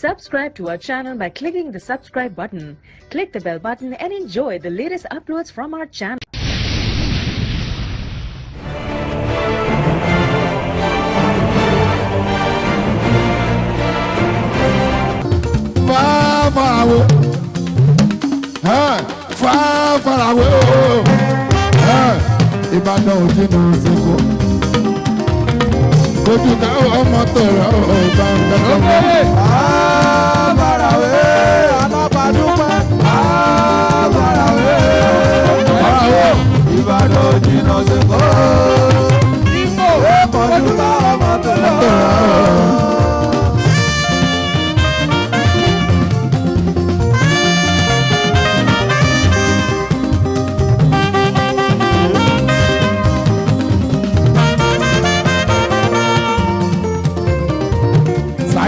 Subscribe to our channel by clicking the subscribe button. Click the bell button and enjoy the latest uploads from our channel. Far away. Ìbàdàn òjì ní ìsìnkú. Ojú káwọ́ ọmọ tọrọ ọba ń bẹ sọ́wọ́. Far away, alábàdúpẹ́. Far away, Ìbàdàn òjì ní ìsìnkú. Ojú káwọ́ ọmọ tọrọ.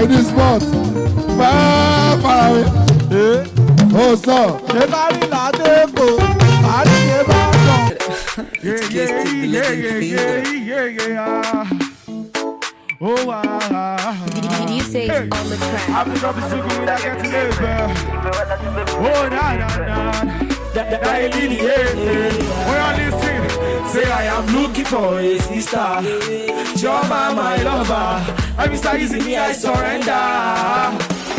This spot, far away. Oh, so. Oh, wow. You say it's on the track. I'm the rubber sugar when I get to live. Oh, nah. When I listen, say I am looking for a sister. You're my lover. Every star using me, I surrender.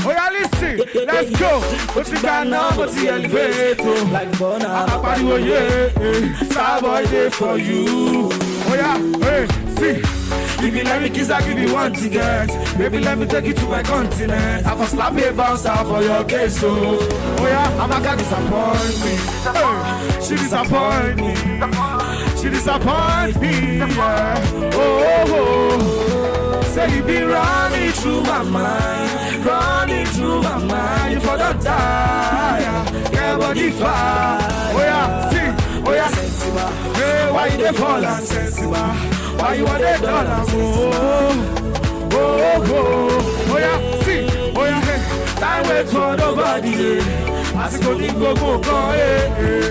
Oh, yeah, listen, let's go. But you got now, but you elevate. Like Bona, Starboy day for you. Oh, yeah, hey, see. If you let me kiss, I give you one ticket. Baby, let me take you to my continent. I first slap a bounce out for your case, so. Oh, yeah, I'm not gonna disappoint me. She disappoint me. She disappoint me, yeah. Oh. Say you be running through my mind. You for the die, yeah, body fire. Oh yeah, see, oh yeah, sensible. Hey, why you dey fall and sensible? Why you want that dollar? Oh yeah, see, oh yeah, hey. Time wait for nobody. As you go, hey.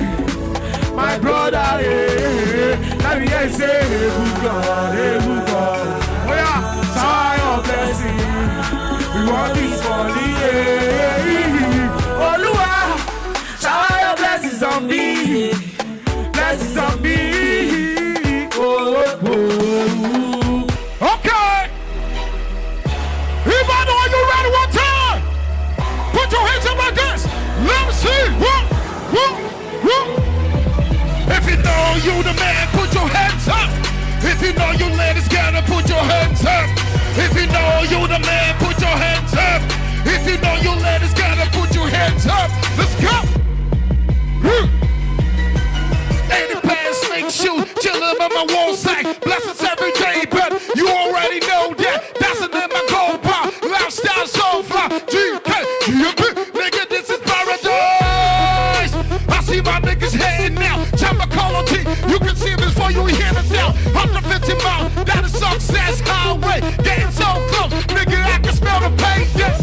My brother, hey. Let me hear you say, hey, good God. Oh yeah, shower your blessing. We want this money, yeah. Oluwa, shower your blessings on me. Blessings on me. Oh. Okay. Everybody, are you ready one time? Put your hands up like this. Let me see. Whoa. If you know you the man, put your hands up. If you know you ladies gotta put your hands up. If you know you the man, put your hands up. If you know you ladies gotta put your hands up. Let's go. 80 pants, snake shoe, chillin' on my wall sack. Blessings every day, but you already know that. That's the name I go by. Lifestyle so fly. Nigga, this is paradise. I see my niggas heading now. Chopper call on T. You can see this before you hear this out. 150 miles, that is success highway. Getting so close, nigga, I can smell the pain. Yeah.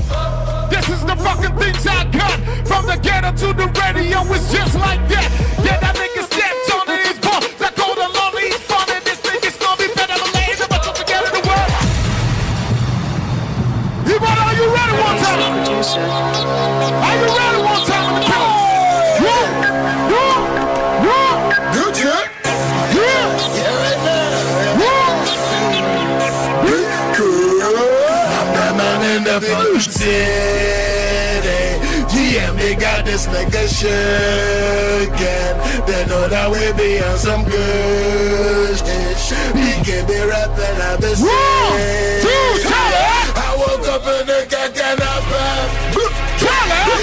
This is the fucking things I got. From the ghetto to the radio, it's just like that. Yeah, that nigga stepped on it, he's born. That gold alone, he's fun, and this nigga's gonna be better than later, but don't forget the word. Are you ready one time? Are you ready one time in the crowd? GM, they got this nigga shaking. They know that we be on some good shit. He can be rapping at the same. I woke up in the cacanapé.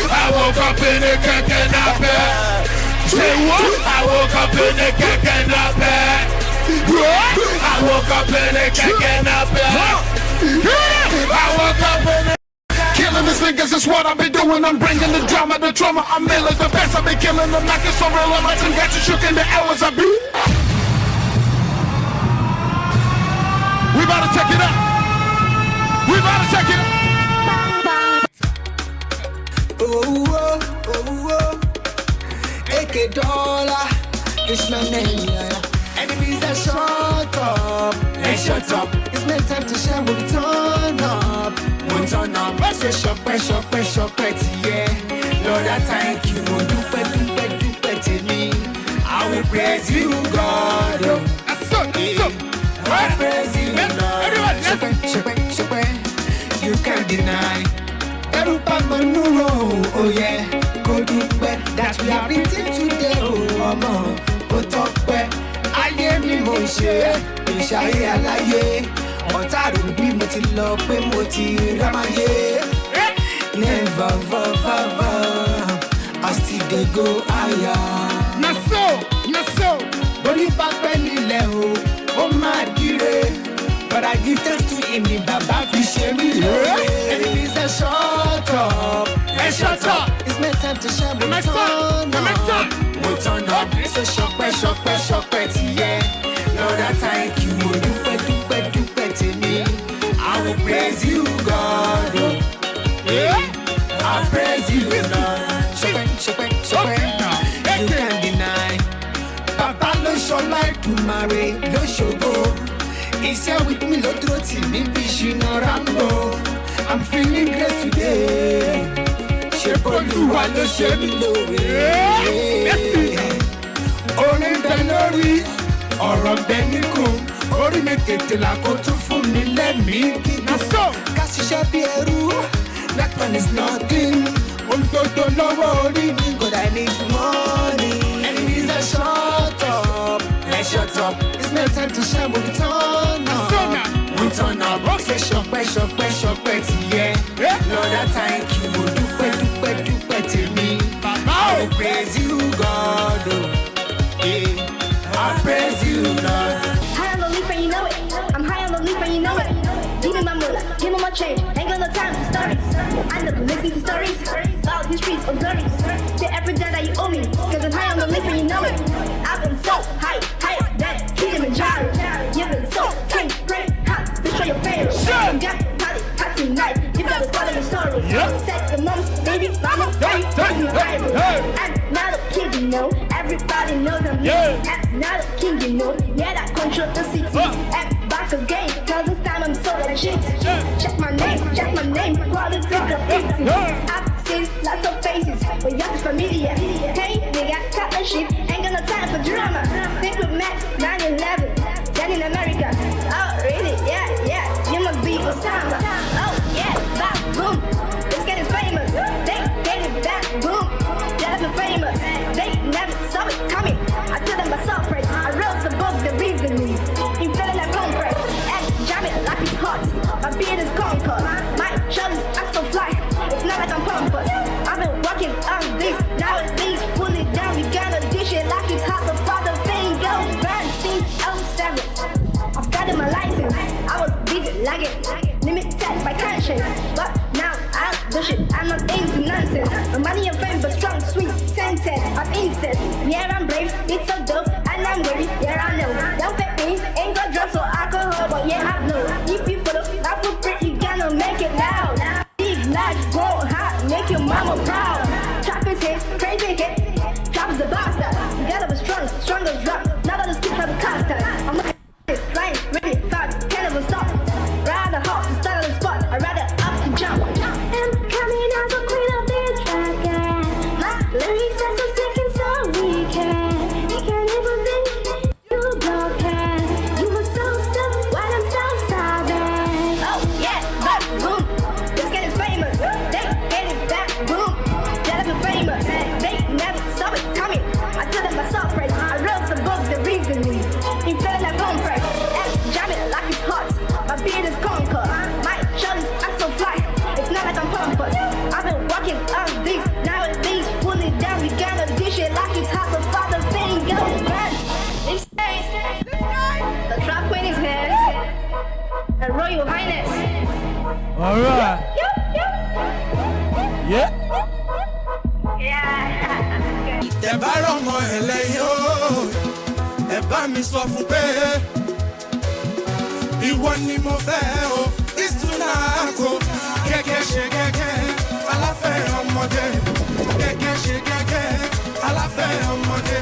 I woke up in the cacanapé. Say what? I woke up in the cacanapé. I woke up in the cacanapé. I woke up in the killing these niggas is what I've been doing. I'm bringing the drama, the trauma. I'm nailing the best. I've been killing them like it's so real. I'm like some got you shook in the hours I be. We about to check it out. We about to check it out. $8 it's my name. Enemies that shut up. Let's shut up. It's my time to shine. We'll turn up. We'll turn up. Say shopper, yeah. Lord, I thank you. Do to me. I will praise you, God. I praise you, Lord. Shopper. You can't deny. Oh yeah, go do better. That we are beating today. Oh mama, go talk better. Ayé mi mo ṣe, ìṣayé aláyé. Ọ̀tá rò bí mo ti lọ pé mo ti rámáyé. Never, I still dey go higher. Na so. Bóní bá pẹ́ nílẹ̀ o, ó máa dire. But I give thanks to him, ni bàbá fi ṣe mí lóore. Enemies are shut up. Let's shut up. It's my time to shine. We'll turn up. So shopper, yeah. Lord, I thank you. Do to me. I will praise you, God. I praise you, Lord. Shopper. You can't deny. Papa no show like to marry, no show go. He's here with me, Lord, me fishing Rambo. I'm feeling great today. Shepoluwa lo ṣe mi lóore. Orin bẹ lórí, ọ̀rọ̀ bẹ níkùn. Orí mi tètè là kó tún fún mi lẹ́mìí gígùn. Ká ṣiṣẹ́ bí ẹrú, that one is nothing. Olùdókòó lọ́wọ́ orí mi, God I need money. Enemies are shut up, let's shut up. It's my time to shine, we'll turn up. We'll turn up, say shopper, yeah. Lord I thank you, do to me. I will praise you, God. Yeah. I praise you, Lord. High on the leaf and you know it. I'm high on the leaf and you know it. Give me my moolah, give me my change. Ain't got no time for stories. I know listen to stories. About the streets of glories. Say every day that you owe me. Cause I'm high on the leaf and you know it. I've been so high that Kilimanjaro. You've been so great, hot. Destroy your favorite. Sure. Got party tonight. You better follow your story. Set the moments, baby, mama, baby, I'm not a kid, you know. Everybody knows I'm I'm not a king, you know. Yeah, I control the city. I'm back again, cause this time I'm so legit. Check my name, quality graffiti. I've seen lots of faces, but y'all is familiar. Hey, nigga, cut the shit, ain't got no time for drama. Think with Mac, 9/11, then in America. Oh, really? Yeah, you must be Osama. Oh, yeah, back, boom. This guy is famous. They get it back, boom. Yeah, that's famous. They never saw it coming. I told them my surprise. I wrote the book, the reasoning. He fell like compress. And jam it like it's hot. My beard is conquered. My shoulders are so fly. It's not like I'm pompous. I've been working on this. Now it's things fully down. We gotta dish it like it's hot. The father thing goes bad since 07. I've gotten my license. I was busy lagging. Limited by conscience. But now I'll do shit. I'm not into nonsense. My money and fame, but strong, sweet sentence of incest. Yeah, I'm brave, it's so dope, and I'm ready. Yeah, I know. Don't fake me, ain't got drugs or alcohol, but yeah, I know. If you follow that footprint, you gonna make it loud. Big large, go hot, make your mama proud. Trap is hit, crazy hit. Trap is a bastard. You gotta be strong as rock. Not all the skip from the custard. I'm looking at it, flying, ready, fast, can't ever stop. Rather hot to start on the spot, I'd rather up to jump. I'm coming as a queen of this track, yeah. My lyrics are so sick and so weak, yeah. You can't even think you broke, yeah. You were so stuck while I'm so savage. Oh yeah, back boom. This guy is famous. They get it back boom. Yeah, that's famous. They never saw it coming. I told them my surprise. I wrote the book, the reasoning. He fell like compress. And jam it like it's hot. My beard is conquered. My shoulders are so fly. It's not like I'm pompous. I've been walking on these. Now it's these fully down. We gotta dish it like it's hot. The father thing goes bad. The trap queen is here. Her Royal Highness. Alright. Yeah. Tẹ́ bá rọ́mọ ẹlẹ́yìn o, ẹ bá mi sọ fún pé ìwọ ni mo fẹ́ o. Ìtúnáàkó gẹ́gẹ́ ṣe gẹ́gẹ́ aláfẹ́ ọmọdé. Gẹ́gẹ́ ṣe gẹ́gẹ́ aláfẹ́ ọmọdé.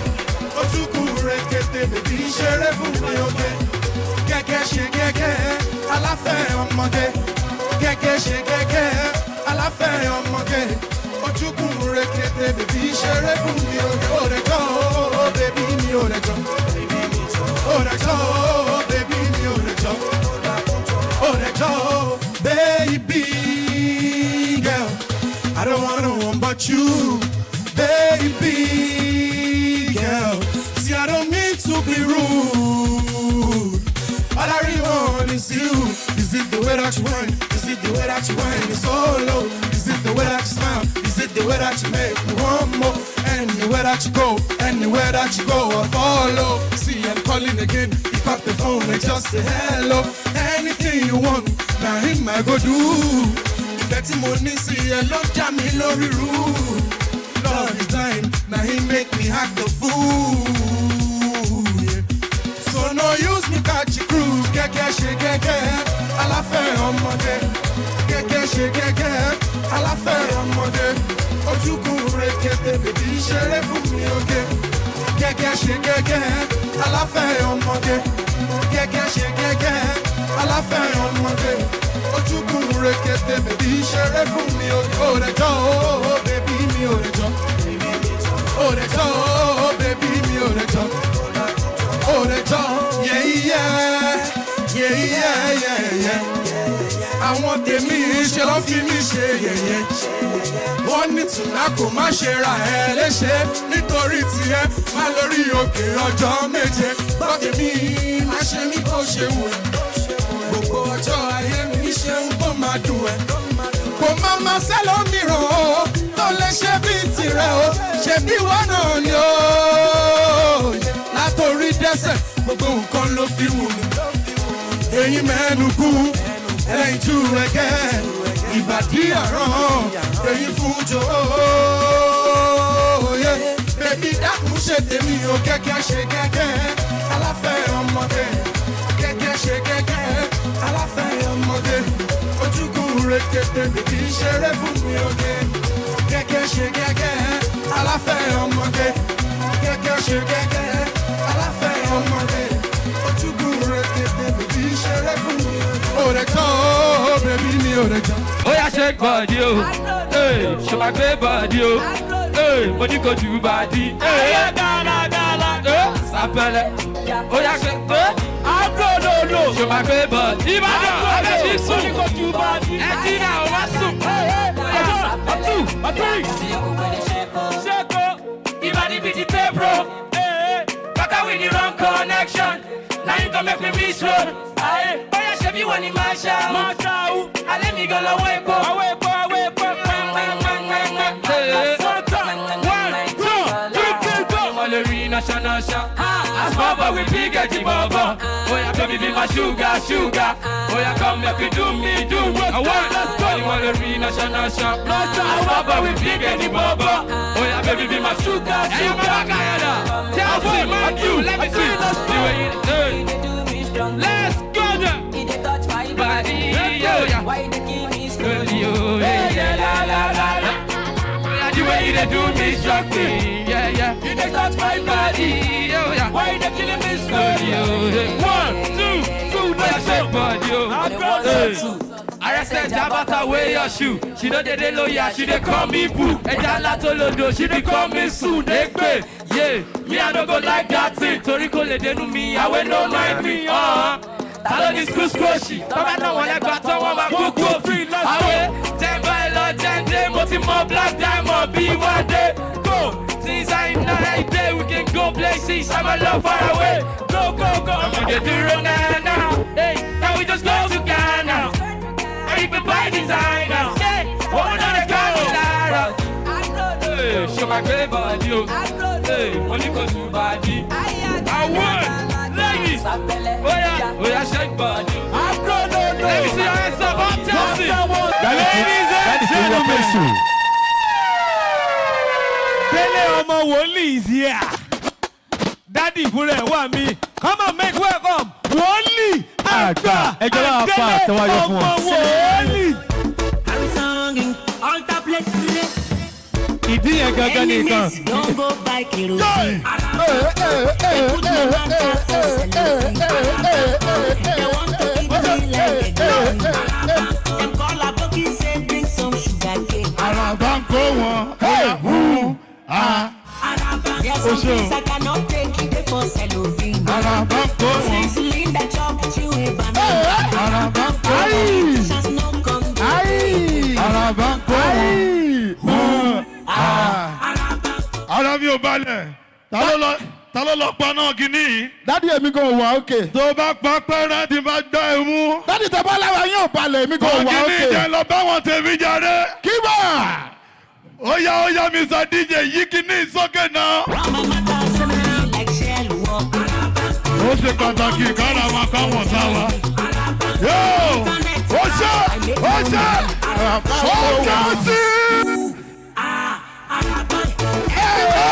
Ojúkú rẹ̀ kété bèbí ṣeré fún mi oge. Gẹ́gẹ́ ṣe gẹ́gẹ́. ọmọge gẹ́gẹ́ ṣe gẹ́gẹ́ aláfẹ́ ọmọge ojúkùn rekete bèbí ṣeré fún mi ò rẹ̀ jọ́ bèbí mi ò rẹ̀ jọ́ ò rẹ̀ jọ́ bèbí mi ò rẹ̀ jọ́ ò rẹ̀ jọ́ baby girl I don't want no one but you baby girl see I don't mean to be rude all I really want is you is it the way that you whine is it the way that you whine it's so low is it the way that you smile is it the way that you make me want more anywhere that you go I follow see I'm calling again pick up the phone and just say hello anything you want now him I go do ìfẹ́ tí mo ní sí ẹ ló já mi lórí rú love is blind now he make me act the fool yeah. So no use me catch you cruise gẹ́gẹ́ ṣe gẹ́gẹ́ aláfẹ́ ọmọdé gẹ́gẹ́ ṣe gẹ́gẹ́ aláfẹ́ ọmọdé ojúkùn rekete bèbí ṣeré fún mi oge gẹ́gẹ́ ṣe gẹ́gẹ́ aláfẹ́ ọmọdé gẹ́gẹ́ ṣe gẹ́gẹ́ aláfẹ́ ọmọdé ojúkùn rekete bèbí ṣeré fún mi oge ó rẹ̀ jọ́ bèbí mi ò rẹ̀ jọ́ ó rẹ̀ jọ́ bèbí mi ò rẹ̀ jọ́ ó rẹ̀ jọ́ yeah. Àwọn tèmi ṣe ló fi mí ṣe yẹ̀yẹ́. Wọ́n ní tùnà kò má ṣe ra ẹ léṣe. Nítorí tiẹ̀ má lórí òkè ọjọ́ méje. Gbọ́ tèmi má ṣe mí kó ṣe wù ẹ́. Gbogbo ọjọ́ ayé mi ṣe ń kó máa dùn ẹ́. Kò má má sẹ́lómìíràn o, tó lè ṣe bí tirẹ̀ o. Ṣé bí wọ́n náà ni o? Látòrí dẹ́sẹ̀, gbogbo nǹkan ló fi wù mí. Eyín mẹ́nu kú. Ẹlẹ́yin tú ẹgẹ́ ìbàdí àrán èyí fún jòóyè bèbí dákun ṣe tèmi o gẹ́gẹ́ ṣe gẹ́gẹ́ aláfẹ́ ọmọdé gẹ́gẹ́ ṣe gẹ́gẹ́ aláfẹ́ ọmọdé ojúkùn rekete bèbí ṣeré fún mi oge gẹ́gẹ́ ṣe gẹ́gẹ́ aláfẹ́ ọmọdé gẹ́gẹ́ ṣe gẹ́gẹ́ aláfẹ́ ọmọdé ojúkùn rekete bèbí ṣeré fún mi oge. Oh, baby, me oh yeah, shake body, oh. Hey, show my great body, oh. Hey, money go to body. Hey, gala, sapele. Oh yeah, shake body. No. Show my great body. Money go to body. Etina, what's up? Hey, shake up. Ibadi be the bro. Hey, back with the wrong connection. Now you gon' make me miss road. Hey. Be one in my show. I let me go away, go away. 1, 2, 3, 4. Mallory national show. As Baba we big at the Baba. Oh yeah, baby be my sugar. Oh yeah, come make you do me. I want let's go. Mallory national show. As Baba we big at the Baba. Oh yeah, baby be my sugar. Tell me, man, you let me see. Let's go there. Body, yeah. Why they keep me slowly, yeah, la. The way they do me shocking, yeah. You they touch my body, yeah. Why they killing me slowly, 1, 2, that's your body, Arrested Jabata, wear your shoe. She know they lawyer, she they call me boo. Ejala Tolodo, she they call me soon. Egbe, yeah. Me I don't go like that thing. Toriko le denu me, I will no mind me, Hello, this Kusquoshi. Come on, I got one, my book free. Let's go. 10 by lot, 10 day, more black diamond, be one day. Go. Since I know right there, we can go places. I'm a love far away. Go. I'm gonna do it now. Hey, now we just go to Ghana. I even buy designer. Hey, what another guy? Hey, show my great body. Hey, money goes to body. I want. Ladies, oh yeah, shake body. Let me see your hands up, I'm telling you. Ladies and gentlemen, Dele Omo Woli is here. Daddy Fure Wami, come on, make welcome. Woli, Agba, Dele Omo Woli. I'm singing all tablet today. Ìdí yẹn gangan nìkan. Don't go buy kerosene. They want to eat me like a gun. some show. things I cannot take it for cellophane. Arabanko wọn. Sizzling that chop with you a banana. Arabanko wọn. Politicians no come to Arabanko wọn. Ara mi ò balẹ̀. Ta ló lọ pa náà kìíní? Dádì èmi kò wà òkè. Tó bá pa pẹ́rẹ́ tí bá gbá ẹ mú. Dádì tẹ bá lára yín ò balẹ̀ èmi kò wà Kìíní òkè. jẹ́ lọ bá wọn tèmi jáde. Kíbà. Ó yá Mr. DJ yí kìíní sókè náà. Rama matter similarly like shell walk. Ó ṣe pàtàkì kára máa káwọn sáwa. Yóò! Ó ṣe sí.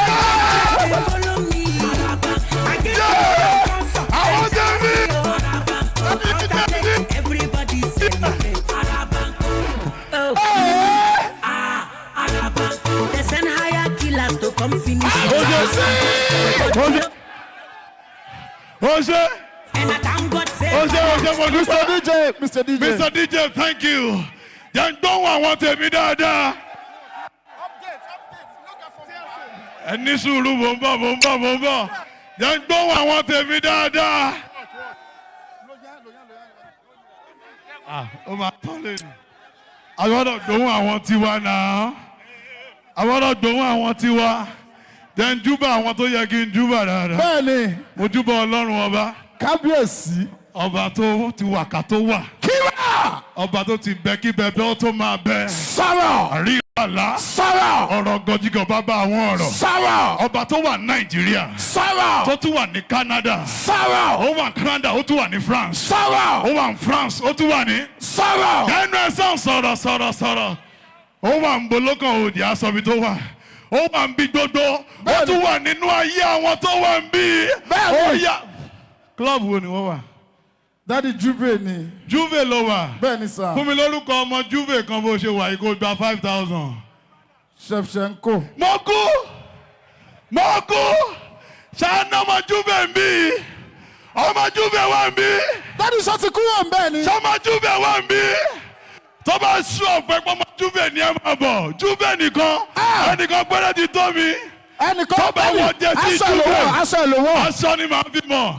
Follow me. Àwọn tèmi. Everybody celebrate. They send higher killers to come finish it. Ó ṣe. And I thank God say Mr. DJ, thank you. Jẹ́ ń gbóhùn àwọn tèmi dáadáa. Ẹ ní sùúrù mò ń bọ̀. Jẹ́ ń gbóhùn àwọn tèmi dáadáa. Ó máa tán lẹ́nu. A gbọ́dọ̀ gbóhùn àwọn tiwa náà. A gbọ́dọ̀ gbóhùn àwọn tiwa. Jẹ́ ń júbà àwọn tó yẹ kí n júbà dáadáa. Bẹ́ẹ̀ni. Mo júbà Ọlọ́run ọba. Kábíyèsí. Ọba tó ti wà ká tó wà. Kíbà. Ọba tó ti bẹ kí bẹbẹ ó tó máa bẹ. Sọ̀rọ̀. Àrí àlá. Sọ̀rọ̀. Ọ̀rọ̀ gọjígọ̀ bàbá àwọn ọ̀rọ̀. Sọ̀rọ̀. Ọba tó wà ní Nàìjíríà. Sọ̀rọ̀. Tó tún wà ní Canada. Sọ̀rọ̀. Ó wà ní Canada, ó tún wà ní France. Sọ̀rọ̀. Ó wà ní France, ó tún wà ní. Sọ̀rọ̀. Ẹnu ẹ̀sán sọ̀rọ̀. Ó wà ní bolókan òdì aṣọ́bi tó wà. Ó wà ní bí gbogbo. Ó tún wà nínú ayé àwọn tó wà ń bí. Bẹ́ẹ̀ni. Ó yá. Club wo ni wọ́n wà? Dádì Juve ni. Juve ló wà. Bẹ́ẹ̀ni sà. Fún mi lórúkọ ọmọ Juve kan bó ṣe wà yìí kó gba 5,000. Shevchenko. Mo kú. Ṣáná ọmọ Juve ń bí. Ọmọ Juve wà ń bí. Dádì sọ ti kúrò ń bẹ́ẹ̀ ni. Ṣọmọ Juve wà ń bí. Tó bá ṣú ọ̀pẹ pọ́nmọ Juve ni ẹ máa bọ̀. Juve nìkan. Ẹnìkan gbọ́dọ̀ ti tó mi. Ẹnìkan Tó bá wọ jẹ́sí Juve. aṣọ ìlówó. Aṣọ ni màá fi mọ̀.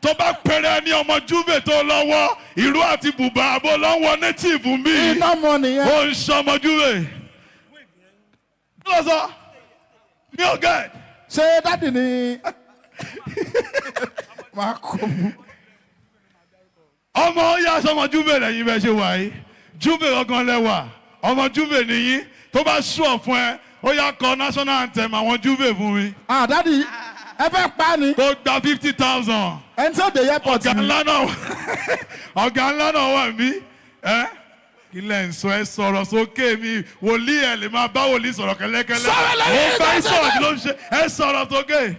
Tó bá pẹ̀rẹ̀ ní ọmọ Juve tó lọ́wọ́. Ìró àti bùbá àbò lọ́wọ́ native ń bí. Iná mọ nìyẹn. Ó ń ṣọmọ Juve. Kí ló sọ? Mi ò gẹ̀. Ṣé dádì ni. Máa kó mu. Ọmọ yá sọmọ Juve lẹ́yìn bẹ́ẹ̀ ṣe wà yìí. Juve ọgàn lẹ́wà. Ọmọ Juve nìyí. Tó bá sùn fún ẹ, ó yá kọ national anthem àwọn Juve fún mi. Dádì ẹ fẹ́ pa ni. Kó gba 50,000. Ẹni tí ó dé airport Ọ̀gá ni. ńlá náà wà mí. Kí lẹ̀ ń sọ ẹ sọ̀rọ̀ sókè mi. Wòlíì ẹ̀ lè máa bá wòlíì sọ̀rọ̀ kẹ́lẹ́kẹ́lẹ́. Sọ̀rọ̀ lẹ́yìn Ó bá ìgbésẹ̀ sọ̀rọ̀ kí ló ń ṣe. Ẹ sọ̀rọ̀ sókè.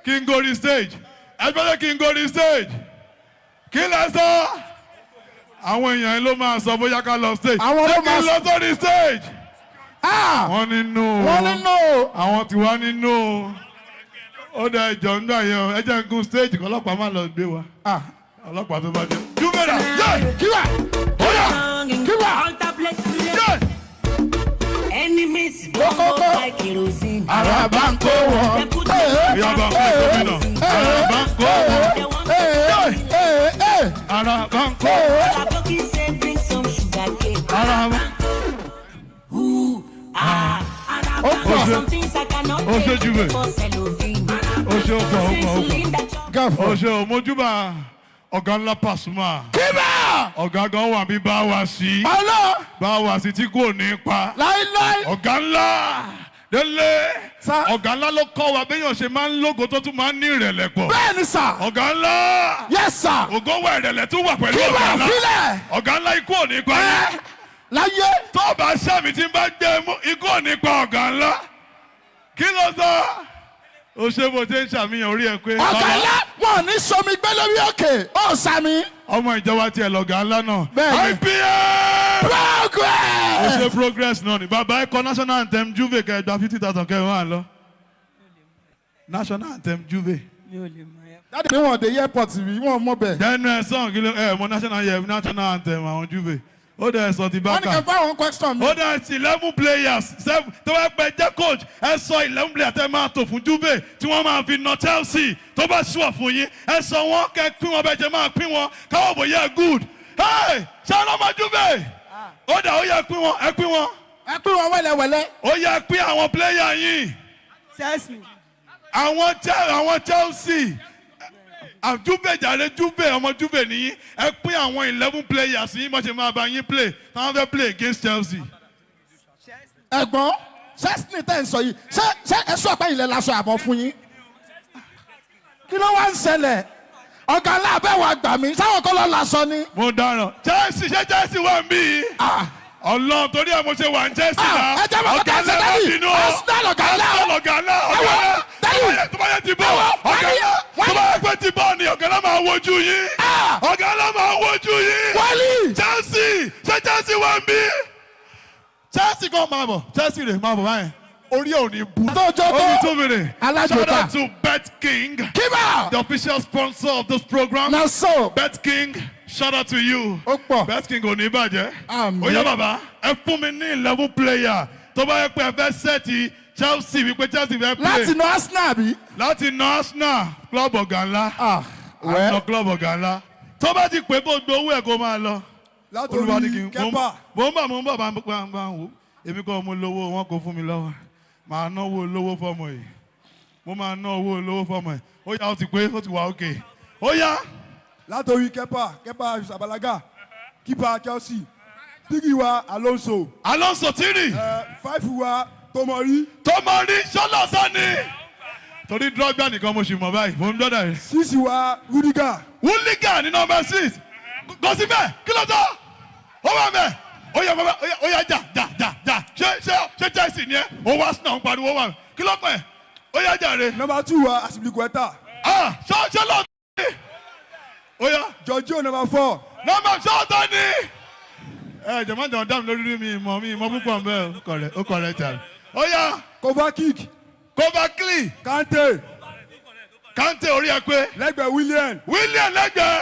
Kí n gorí stage. Ẹ gbọ́dọ̀ kí n gorí stage. Kí lẹ sọ? Àwọn èèyàn yẹn ló máa sọ bóyá ká lọ stage. Àwọn ló Ṣé kí máa n lọ sórí stage? Wọ́n Wọ́n nínú. Àwọn tí wá nínú. Ó dá ẹjọ́ ń gbà yẹn o. Ẹ jẹ́ n gun stage kí ọlọ́pàá má lọ gbé wa. Ọlọ́pàá tó bá jẹ́. Júmẹ̀dà yẹ́ Kíbà. Enemies don't go like kerosene. Araba ń kó wọn. They put ìyá bá ń kó gómìnà. Araba ń kó wọn. they want Araba ń kó wọn. Aboki say bring some sugar cane. Araba. Some things I cannot Ó ṣe take Juve. for cellophane. Ó ṣe ọkọ̀. Sizzling that chop. Gáfọ̀. Ó ṣe òmójúbà ọ̀gá ńlá Pasuma. Kíbà. Ọ̀gá gan wà bí bá wa sí. Ọlọ́. Bá wa sí tí kò ní pa. Láíláí. Ọ̀gá ńlá délé. Sá. Ọ̀gá ńlá ló kọ́ wa béèyàn ṣe máa ń lógo tó tún máa ń ní ìrẹ̀lẹ̀ pọ̀. Bẹ́ẹ̀ni sà. Ọ̀gá ńlá. Yes sà. Ògo wà ìrẹ̀lẹ̀ tún wà pẹ̀lú Kíbà ọ̀gá ńlá. sílẹ̀. Ọ̀gá ńlá ikú ò ní pa yín. Láyé. Tó bá sẹ́mi tí ń bá gbé mú ikú ò ní pa ọ̀gá ńlá. Kí ló sọ? Ó ṣe mo ṣe ń ṣàmìyàn orí ẹ pé. Ọ̀gá ńlá wọn ò ní sọmi gbé lórí òkè. Ó sàmì. Ọmọ ìjọba tiẹ̀ lọ̀gá ńlá náà. Bẹ́ẹ̀ni. IPM! Ó Progress. ṣe progress náà ni. Bàbá ẹ̀kọ́ national anthem Juve kẹgbà 50,000 kẹwàá wà lọ. National anthem Juve. Dádì ni wọ́n dé airport rí wọ́n mọ̀ bẹ̀. Dẹ́nu ẹ̀ sàn kí ló mọ national anthem àwọn Juve. ó dẹ̀ sọ ti wọ́n ní Baka. kẹ́ fáwọn question mi. ó dẹ̀ 11 players 7 tó bá pẹ́ jẹ́ coach ẹ sọ 11 players tẹ́ máa tò fún Juve tí wọ́n máa fi nà Chelsea tó bá ṣùwà fún yín ẹ sọ wọn kẹ́ pín wọn bẹ́ẹ̀ jẹ́ máa pín wọn káwọ́ bòye good. ṣé ọlọ́mọ Juve ó dà ó yẹ pín wọn ẹ pín wọn. ẹ pín wọn wẹ́lẹ́wẹ́lẹ́. ó yẹ pín àwọn player yín. Chelsea. àwọn Chelsea. Juve jàre Juve ọmọ Juve nìyí ẹ pín àwọn 11 players yín bó ṣe máa bá yín play táwọn fẹ́ play against Chelsea. ẹ̀gbọ́n Chelsea tẹ̀ ń sọ yìí ṣé ẹ̀ṣọ́ àpá ilẹ̀ laṣọ àbọ̀ fún yín. kí ló wá ń ṣẹlẹ̀ ọ̀gá aláàbẹ̀wò àgbà mi sáwọn kọ́ lọ laṣọ ni. mo dáràn Chelsea wà ń bí yìí. Ọlọ́run torí ẹ̀ mo ṣe wà ní Chelsea náà. ẹ jẹ́ bàbá kan ṣe dẹ́bì Arsenal ọ̀gá ńlá. tó bá yẹ ti bọ̀ ọ̀gá ńlá tó bá yẹ pé ti bọ̀ ni ọ̀gá ńlá máa wojú yín. ọ̀gá ńlá máa wojú yín. wálé. Chelsea wà ń bí. Chelsea kan máa bọ̀ Chelsea rè máa bọ̀ báyìí. Orí ò ní bu. Omi tó bèrè. Shout out to Bet King. Kíbà. The official sponsor of this program. Na so. Bet King. Shout out to you. Ó pọ̀. Bet King ò ní bàjẹ́. Àmín. Ó yá bàbá ẹ fún mi ní 11 player tó bá yẹ pé ẹ fẹ́ sẹ́ẹ̀tì Chelsea wípé Chelsea fẹ́ play. láti nà Arsenal bí. Láti nà Arsenal club ọ̀gá ńlá. wẹ́. àná club ọ̀gá ńlá. Tó bá ti pè kó gbowó ẹ̀ kó máa lọ. látòrí kẹ́pà. mo ń bọ̀ bá ń wò. Èmi kọ́ mo lówó wọn kò fún mi lọ́wọ́. Màá náwó lówó fọ́mọ yìí. Mo máa ná owó lówó fọ́mọ yìí. Ó yá ó ti pé ó ti wà ókè. Ó yá. látòrí kẹ́pà Sabalaga kípa Chelsea 3 wa Alonso 3. 5 wa Tomori sọ́lọ̀ sọ́ni. Torí drọ́gbà nìkan mo sì mọ̀ báyìí. Mo ń dọ́dà rẹ̀. 6 wa Rudiger ní nọ́mbà 6. Kò sí bẹ́ẹ̀ kí ló sọ? Ó wà mẹ́. Ó yá jà. Ṣé Chelsea ni ẹ? Ó wá Arsenal ń pariwo wà. Kí ló pẹ̀? Ó yá jà rẹ̀. number 2 wa Azpilicueta. Ṣé lọ sí? Ó yá. Jorginho number 4. Nọ́mbà ṣọ́ọ̀tọ̀ ni. Jẹ̀mọ́ jẹ̀mọ́ dáhùn lórí mi ìmọ̀ púpọ̀ ń bẹ́ẹ̀ ó kọ̀rẹ́ tà. Ó yá. Kovacic. Kante orí ẹ pé. lẹ́gbẹ̀ẹ́ Willian lẹ́gbẹ̀ẹ́.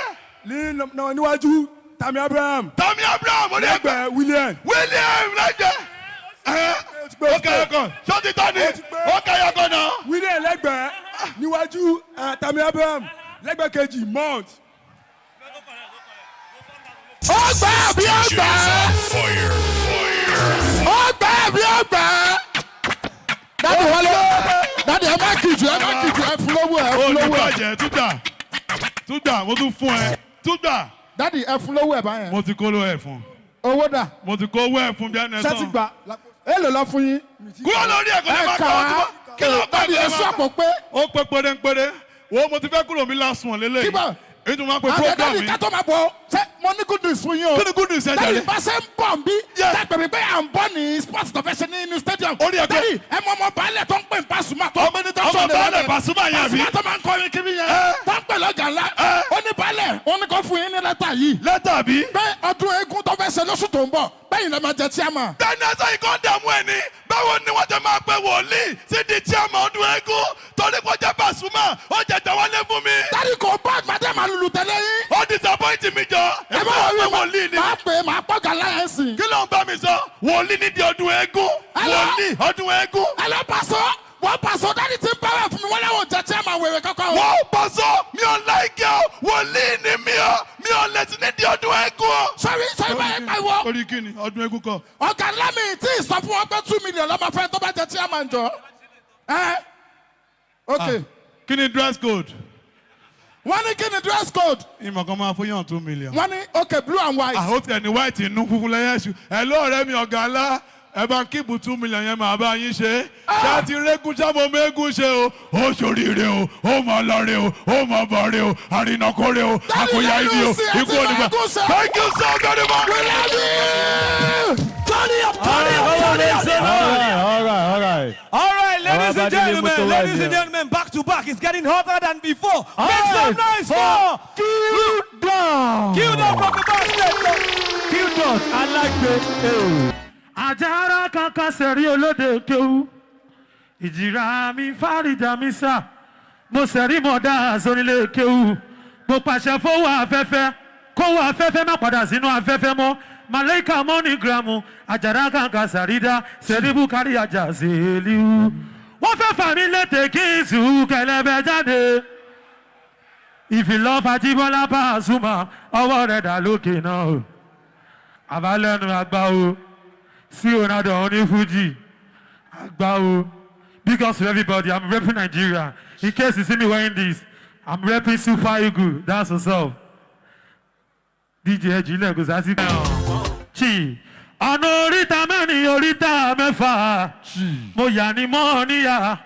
níwájú Tammy Abraham. Orí ẹ pé. lẹ́gbẹ̀ẹ́ Willian lẹ́gbẹ̀ẹ́. Ó kẹ́yọ̀ kan ṣọ́ọ̀tì tán ni ó kẹ́yọ̀ kan náà. Willian lẹ́gbẹ̀ẹ́ níwájú Tammy Abraham lẹ́gbẹ̀ẹ́ kejì Mount. ó gbà bí ó gbà. ó gbà bí ó gbà. dádì wọlé dádì ẹ má kìjù ẹ fún lówó ẹ fún lówó ẹ. olùbàjẹ́ túdà mo tún fún ẹ túdà. dádì ẹ fún lówó ẹ báyẹn. mo ti kó lówó ẹ fún. owó dà. mo ti kó owó ẹ fún bí ẹnẹ sàn. ṣé ti gbà èlò lọ fún yín. kúrò lórí ẹ̀kọ́ ní máa kọ́ ọ́ kí ló bá dádì ẹ sọ àpò pé. ó pé pérépéré wo mo ti fẹ́ kúrò mi last one lélẹ́yìn. kíbọ̀ ètò máa pe program dádì yìí. kátó máa bọ̀ ṣé mo ní good news fún yín o. kí ni good news ẹ jẹ́ dádì rẹ̀. bá ṣe ń bọ̀ ń bí. dápẹ́ mi pé à ń bọ̀ ní sports convention ní new stadium. Orí ẹ̀kọ́. dádì ẹ mọ ọmọ baálẹ̀ tó ń pè ní Pasuma tó ń gbé ní tó ń ọmọ sọ̀rọ̀ baálẹ̀ Pasuma yẹn àbí. Pasuma tó máa ń kọrin kiri yẹn. tó ń pè lọ́jà ńlá. ó ní baálẹ̀ ó ní kó fún yín ní lẹ́tà yìí. lẹ́tà bí. pé ọdún eégún tó fẹ́ ṣe lóṣù tó ń bọ̀ bẹ́yìn lè máa jẹ chairman. tẹ́nẹ́sọ ikọ̀ dààmú ẹ̀ ní báwo ni wọ́n ti máa pe wòlíì sí di chairman ọdún eégún torí kò jẹ́ Pasuma ó jẹjẹ wọlé fún mi. dárí kò bá àgbàdé màá lulu tẹ́lẹ̀ yín. ó disappoint mi jọ. ẹ bá wọlé wòlíì ni. máa pè é máa pọ̀ gàlá ẹ̀ sìn. kí ló ń bá mi sọ wòlíì nídìí ọdún eégún wòlíì ọdún eégún. ẹ lọ pàṣọ wọ́n pàṣọ dárí ti ń báwẹ̀ fún mi wọ́n láwọn jẹ chairman wèrè kankan. wọ́n pàṣọ mi ò láìkẹ́ ọ wòlíì ni mi ò lè sí nídìí ọdún eégún ọ. sọ́rí báyìí pariwo. orí kí ni ọdún eégún kọ. ọ̀gá ńlá mi tí ì sọ fún wọn pé 2 million lọ́mọ fẹ́ tó bá jẹ chairman jọ. ok. kí ni dress code. wọ́n ní kí ni dress code. ìmọ̀ kan máa fún yàn 2 million. wọ́n ní ok blue and white. àhótì ẹni white inú funfun lẹ́yìn ẹ̀ṣù ẹ̀ lóòrẹ́ mi ọ̀gá ńlá ẹ bá ń kíìpù 2 million yẹn máa bá yín ṣe. ṣé a ti régún sábò mẹ́gún ṣe o ó ṣoríire o ó mọ lọ́rẹ́ o ó mọ bọ̀rẹ́ o àrìnàkórè o àkóyá ìdí o ikú onígbà. thank you so very much. we love you. turn up. All right, ladies and gentlemen, back to back. It's getting hotter than before. Make some noise for Q-Dot. Q-Dot from the basket. Q-Dot, I like the Àjàrà kankan sẹ̀rí olóde kéwú. Ìjìrà mi fáríjà mi sá. Mo sẹ̀rí mọ̀dá sónílé kéwú. Mo pàṣẹ fowó afẹ́fẹ́. Kówó afẹ́fẹ́ má padà sínú afẹ́fẹ́ mọ́. Malaika MoneyGram, Ajaraka Kasarida, Seribu Kariaja Zeliu. What for family taking to Kelebejade? If you love Ajibola Pasuma, our red are looking now. Avalan Agbao, Sionado Oni Fuji, Agbao. Because to everybody, I'm repping Nigeria. In case you see me wearing this, I'm repping Super Eagle. That's what's up. DJ Gile goes as it Chi. Anorita mani orita mefa. Moyani monia.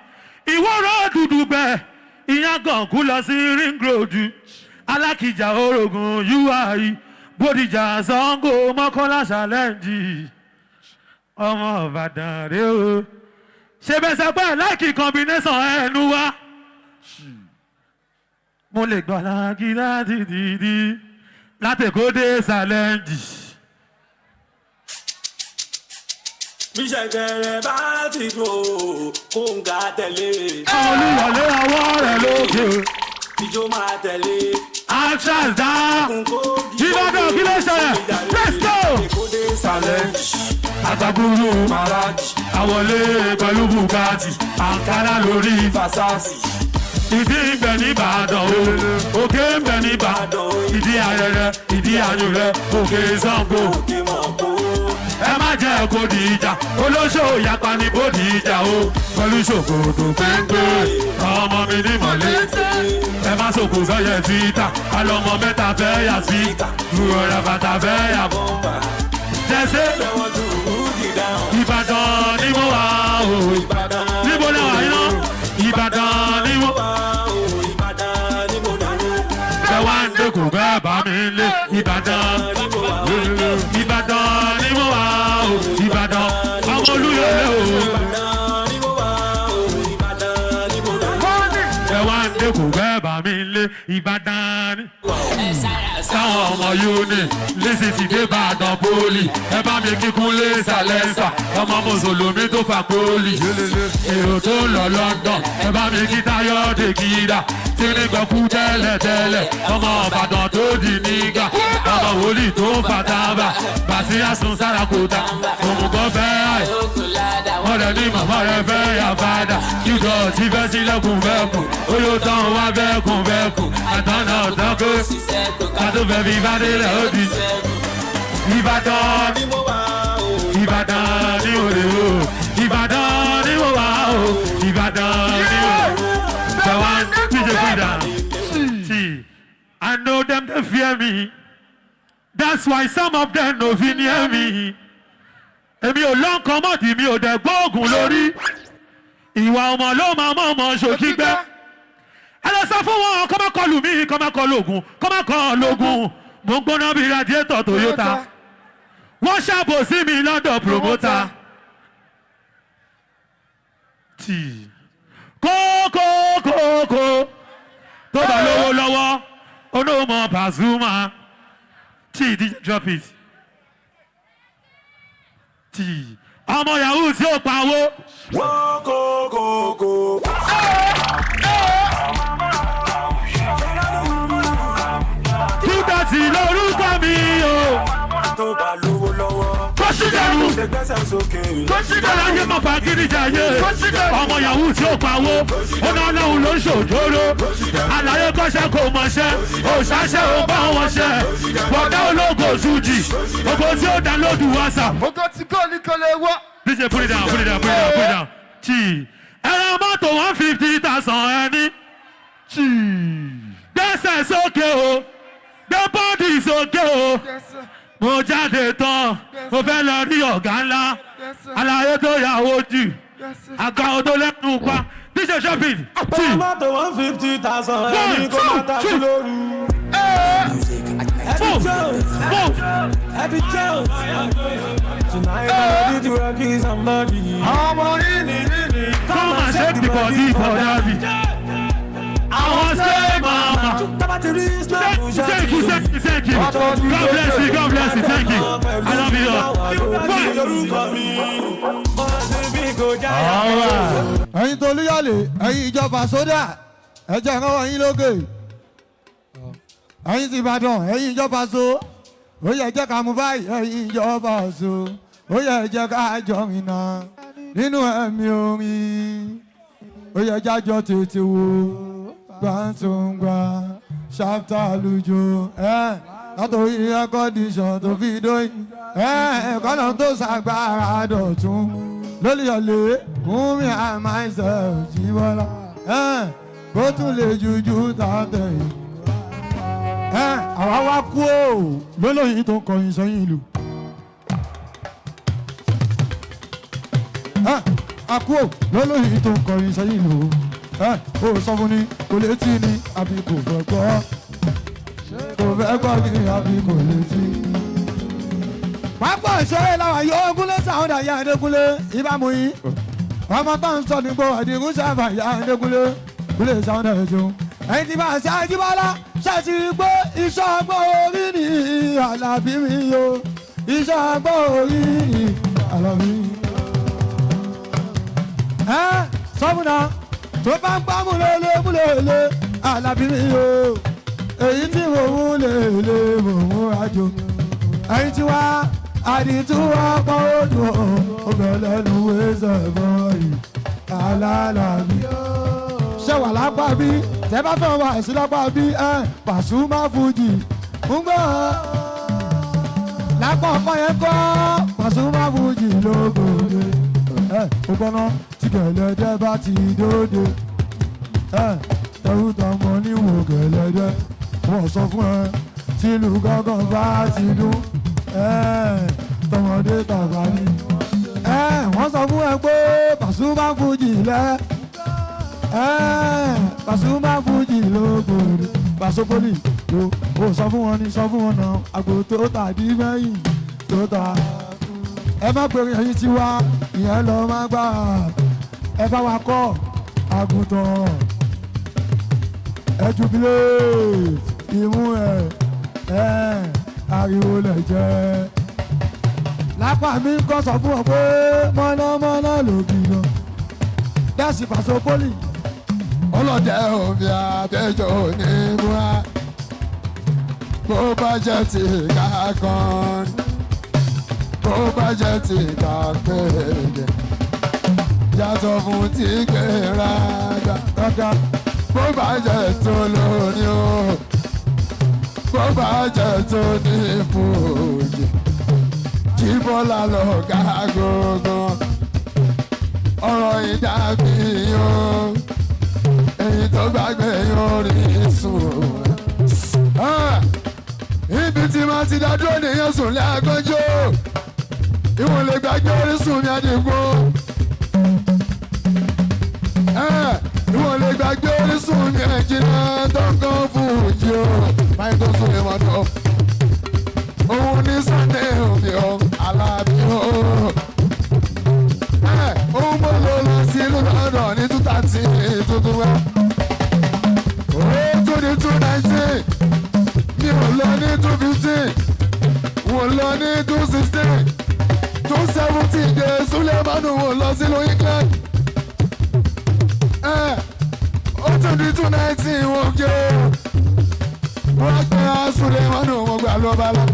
Iworo dudube. Iyagan kula si ring road. Alakija orogun UI. Bodija Zango Mokola challenge. Ọmọ Ìbàdàn re o. Ṣé bẹ́ẹ̀ sọ pé láìkì combination ẹnu wa. Mo lè gbọ́ láàkì láti dìdí. Látẹ̀kọ́dé challenge. Bí ṣẹ̀kẹ̀rẹ̀ bá ti gbò kó ń ga tẹ̀lé. Olúyọ̀lé ọwọ́ rẹ̀ lókè. Ìjó máa tẹ̀lé. Actions dá. Ìbàdàn kí ló ṣẹlẹ̀? Let's go. Èkódé challenge. Àtàkùrù Maraji. Àwọlé pẹ̀lú Bugatti. Àǹkárá lórí Fasasi. Ìdí ń bẹ ní Ìbàdàn o. Òkè ń bẹ ní Ìbàdàn. Ìdí ayẹyẹ, ìdí ayọ̀rẹ́, òkè Ṣàngó. Ẹ má jẹ́ kó di ìjà, olóṣò yapa ní bó di ìjà o. Pẹ̀lú ṣòkòtò péńpé, ọmọ mi ní mọ̀lẹ́. Ẹ má sòkò sọ́yẹ̀ Twitter, àlọ́mọ mẹ́ta fẹ́ yà síta. Rúrọ̀rẹ́ bàtà fẹ́ yà bọ́mbà. Jẹ́sẹ́ Ìbàdàn ni mo wà o. Níbo lẹ wà iná? Ìbàdàn ni mo wà o. Ẹ wá ń dẹ́kun bẹ́ẹ̀ bá mi lé. Ìbàdàn ni mo wà o. Ìbàdàn ni mo wà o. Ìbàdàn ọmọ Olúyọ̀lé o. Ẹ wá ń dẹ́kun bẹ́ẹ̀ bá mi lé. Ìbàdàn ni. Sáwọn ọmọ Uni lẹ́sì ti dé Ìbàdàn pólì. Ẹ bá mi kíkún lé sàlẹ́sà. Ọmọ Mùsùlùmí tó fà pólì. Èrò tó ń lọ London. Ẹ bá mi kí Táyọ̀dé Kídà. Tí ní gbọ̀kú tẹ́lẹ̀tẹ́lẹ̀. Ọmọ Ìbàdàn tó di nígà. Ọmọ wòlíì tó ń fa tábà. Bàṣíyá sun sárakòtà. Òmùgọ̀ fẹ́ àì. Wọ́n rẹ̀ ní màmá rẹ̀ fẹ́ yà fàdà. Kíjọ ti fẹ́ sílẹ̀kùn fẹ́kùn. Oyó tán wá fẹ́kùn fẹ́kùn. Àtọ́nà ọ̀tán kó. Kátó fẹ́ fi bá délẹ̀ ó di. Ìbàdàn ni mo wà o. Ìbàdàn ni mo lè o. Ìbàdàn ni mo wà o. Ìbàdàn ni mo lè o. The one DJ Frida. See, I know them to fear me. That's why some of them no fit near me. Èmi ò lọ́n kan mọ́ tí mi ò dẹ̀ gbóògùn lórí. Ìwà ọmọ ló máa mọ̀ ọmọ ṣòkígbẹ́. Ẹ lọ sọ fún wọn kọ́ máa kọlù mí kọ́ máa kọlù ògùn kọ́ máa kọ́ lógún. Mo ń gbóná bí radiator Toyota. Wọ́n ṣàbòsí mi lọ́dọ̀ promoter. Tí kókókókó tó bá lówó lọ́wọ́ olóòmọ Pasuma. Tí DJ drop it. Tí ọmọ Yahoo tí ó pawó. Kókókókó. Túdọ̀tì lórúkọ mi o. Tó bá lówó lọ́wọ́. Kọ́sídẹ̀rù. Kọ́sídẹ̀rù ayé mọ̀ fagídí jayé. Ọmọ Yahoo tí ó pawó. Ó náà lóhun ló ń ṣòjóró. Àlàyé kọ́ṣẹ́ kò mọṣẹ́. Òṣàṣẹ́ ò bá wọn ṣẹ́. Bọ̀dá ológo Suji. Ògo tí ó dá lódù WhatsApp. Ògo tí kò ní kò lè wọ́. DJ put it down, put it down, put it down, put it down. Chi. Ẹran mọ́tò 150,000 ẹni. Chi. Gbẹ́sẹ̀ sókè o. Gbé bọ́ọ̀dì sókè o. Mo jáde tán. Mo fẹ́ lọ rí ọ̀gá ńlá. Àlàyé tó yàwó jù. Àga odò lẹ́nu pa. DJ Shopping. Chi. Ẹran mọ́tò 150,000 ẹni kò má ta kú lóru. Happy Jones. Tonight I'm ready to rock you somebody. Come and shake the body for Davi. I want to say mama. Thank you. God bless you, thank you. I love you all. Ẹ̀yin tó Olúyọ̀lé, ẹ̀yin ìjọba sódà, ẹ jẹ́ ìrànwọ́ yín lókè. Ẹ̀yin ti Ìbàdàn, ẹ̀yin ìjọba so, ó yẹ jẹ́ ká mú báyìí ẹ̀yin ìjọba ọ̀ṣun ó yẹ jẹ́ ká jọ rìn náà nínú ẹ̀mí orin ó yẹ jájọ tètè wo gbàǹtòǹgbà ṣáfítà lójó látòrí rẹ́kọ́díṣàn tó fi dóyìn kọ́nà tó ṣàgbára dọ̀tún lórí ọ̀lẹ́ fún mi àmàìsẹ̀ òjìbọ́lá kó tún lè jujú tààtẹ̀ yìí. àwa wá kú ò lólóyìn tó ń kọrin sẹ́yìn ìlú. a kú ò lólóyìn tó ń kọrin sẹ́yìn ìlú. ó sọ fún ni kò létí ni àbí kò fẹ́ gbọ́ kò fẹ́ gbọ́ ni àbí kò létí. pápá ìṣeré làwọn yóò gúnlé sáwọn dàyà ẹ̀ẹ́dẹ́gúnlé ìbámu yìí ọmọ tó ń sọ nígbò àdìgún sábà yà ẹ̀ẹ́dẹ́gúnlé gúnlé sáwọn dàyà ẹ̀ẹ́dẹ́gún. ẹ̀yin tí máa ṣe àjíbọ́lá ṣáàtì gbé iṣẹ́ ọgbọ́n orí ni Àlàbí mi yo iṣẹ́ ọgbọ́n orí ni Àlàbí. sọ́mùnà tó bá ń pa múlẹ̀lẹ̀ Àlàbí mi yo èyí tí mò ń lè mò ń rajo ẹ̀yin tí wá àdìtú wá pọ̀ odò ọbẹ̀lẹ́nu wẹ́sẹ̀ bọ́ọ̀lì Àlàbí. ṣé wà lápá bí tẹ́ bá fẹ́ wá sí lápá bí Pasuma Fuji ń gbọ́ lápá ọ̀pọ̀ yẹn kọ́ Pasuma Fuji lógòdè ó gbọ́ná tí gẹ̀lẹ́dẹ́ bá ti dóde tẹ̀wú tọmọ níwò gẹ̀lẹ́dẹ́ wọ́n sọ fún ẹ tìlù gángan bá ti dún tọmọdé tàbá ní. wọ́n sọ fún ẹ pé Pasuma Fuji lẹ́ Pasuma Fuji lógòdè Pasopoli ó sọ fún wọn ní sọ fún wọn náà àgbò tó tàdí mẹ́yìn tó ta. ẹ má pèrè ẹyin tí wá ìyẹn lọ má gbà ẹ bá wa kọ́ àgùntàn ẹ jubilate ìmú ẹ ariwo lẹ jẹ. lápá mi ń kọ́ sọ fún ọ pé mọ́nàmọ́ná ló gbìyànjú dẹ́sì Pasopoli. ọlọ́dẹ òbí abẹ́jọ́ ní múra bó bá jẹ́ ti ká kan bó bá jẹ́ ti ká péye yàtọ̀ fún ti gbéraga bó bá jẹ́ tó lórí o bó bá jẹ́ tó ní fòjì Jíbọ́lá lọ ká gógó ọ̀rọ̀ ìdàbí o èyí tó gbàgbé yóò rí sùn. ibi tí màá ti dá dúró nìyẹn sùn lé àgọ́jọ́ ìwọ̀n lè gbàgbé orísun mi Àdìgún. ìwọ̀n lè gbàgbé orísun mi ẹ̀jìnà tó ń kọ́ fújì o báyìí tó sùn lè mọ́tò. òun ní Sunday òbí o Àlàbí o. òun mo lọ sí ìlú London ní 2030 tuntun wá. ó tún ní 219 mi ò lọ ní 215 wò lọ ní 216 217 dé Sulemanu wò lọ sílùú England. ó tún ní 219 wò gé wọ́n gbé Sulemanu wò gbà ló bá lọ.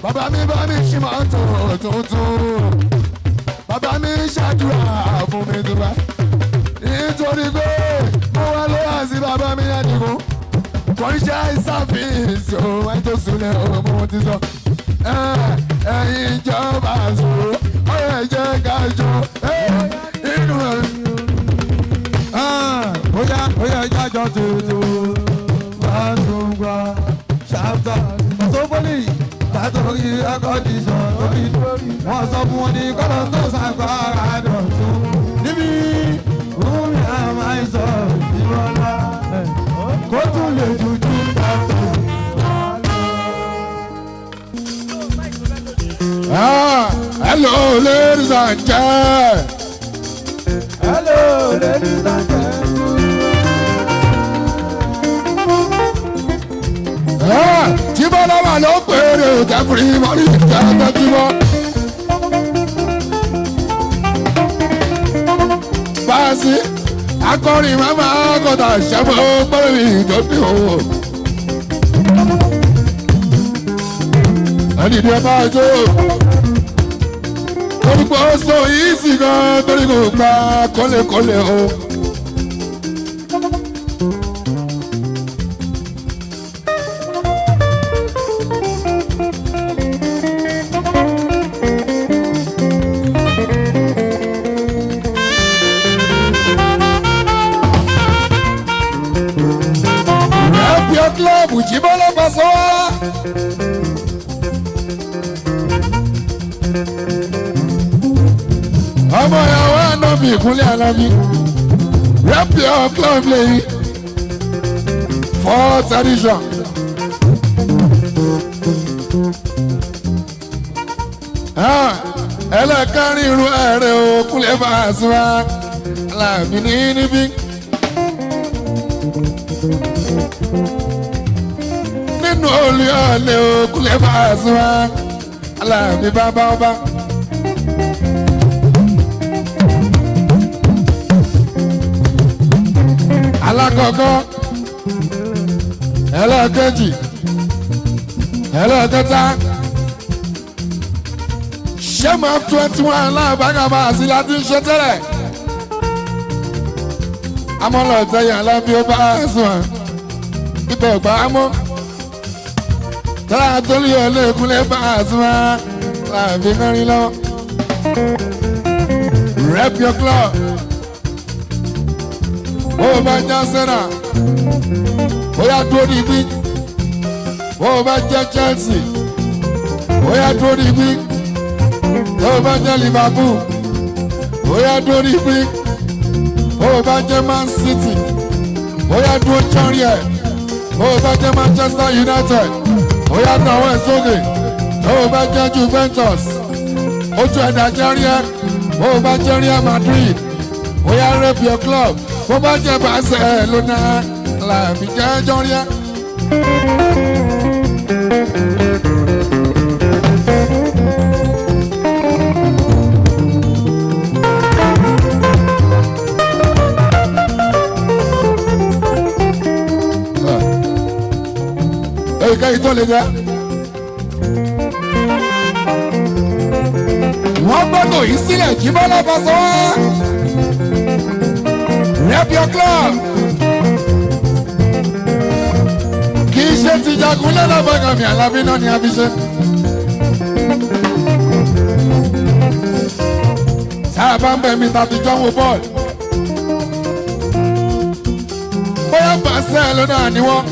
bàbá mi bá mi ṣì máa ń tó tuntun. bàbá mi ṣàdúrà fún mi tó bá nítorí pé mo wá lóyà sí bàbá mi Àdìgún kò ń ṣe ìsàfihàn o ẹni tó súnlẹ̀ ọmọ ti sọ ẹ̀yin ìjọba àṣòro ọ̀rọ̀ ẹ̀jẹ̀ ká jọ inú ẹ̀. bóyá jájọ tuntun wá tún gbà ṣáàtà Pasopoli látòrí rẹ́kọ́díṣàn lórí wọ́n sọ fún wọn ní kọ́lọ́ tó ṣàgbára dọ̀tún níbi omi àmàìsàn ìrọ̀lá kó tún lè dúdú pàtó. Hello, ladies and gentlemen. Hello, ladies and gentlemen. Jíbọ́lá wà ló pèrè tẹ́fìrí mọ́rí tẹ́tẹ́ tí wọ́n. Báàsì akọrin mama kọta ṣẹ́fọ́ pẹ́rẹ́ ìdọ́bí o. ẹni ìdí ẹ máa jó orúkọ sọ yìí sì gan torí kò gba kọ́lékọ́lé o. Club Ujibolo Basoa. Ọmọ ìyàwó ànábì ìkúnlẹ̀ ànábì. Rep your club lẹ́yìn. For tradition. Ẹlẹ́kàrin irú ẹ̀rẹ̀ òkúnlẹ̀ Pasuma. Aláàbí ní níbí. Nínú olú ọ̀lẹ́ òkúlẹ̀ Pasuma Aláàbí bàbá ọba. Alákọ̀ọ́kọ́ ẹlẹ́ẹ̀kejì ẹlẹ́ẹ̀kẹta ṣẹ́mu F21 aláàbágàbà àti láti ṣe tẹ́lẹ̀ amọ̀lọ́tẹ̀yìn Aláàbí ọba Pasuma ibẹ̀ ọgbà amọ̀. Tọ́lá tó lè ọlé ìkúnlẹ̀ Pasuma láàbí mẹ́rin lọ. Rep your club. Bó o bá jẹ́ Arsenal, bóyá dúró ní ibi. Bó o bá jẹ́ Chelsea, bóyá dúró ní ibi. Bó o bá jẹ́ Liverpool, bóyá dúró ní ibi. Bó o bá jẹ́ Man City, bóyá dúró jọ́rí ẹ̀. Bó o bá jẹ́ Manchester United. Oya náwó ẹ̀ sókè, ó bá jẹ́ Juventus, ojú ẹ̀dá jẹ́ríẹ́, ó bá jẹ́ríẹ́ Madrid, oya rep your club, bó bá jẹ́ Barcelona, làbí jẹ́ jọ́ríẹ́. Èyíkéyìí tó lè jẹ́. Wọ́n gbọ́dọ̀ yìí sílẹ̀ kí Bọ́lá Pasuma. Rep your club. Kì í ṣe ti jagun lẹ́lọ́bàgàmì Alábí náà ni a fi ṣe. Tá a bá ń bẹ̀ mí tàbí jọ́wọ́ bọ́ọ̀lù. Bóyá Barcelona ni wọ́n.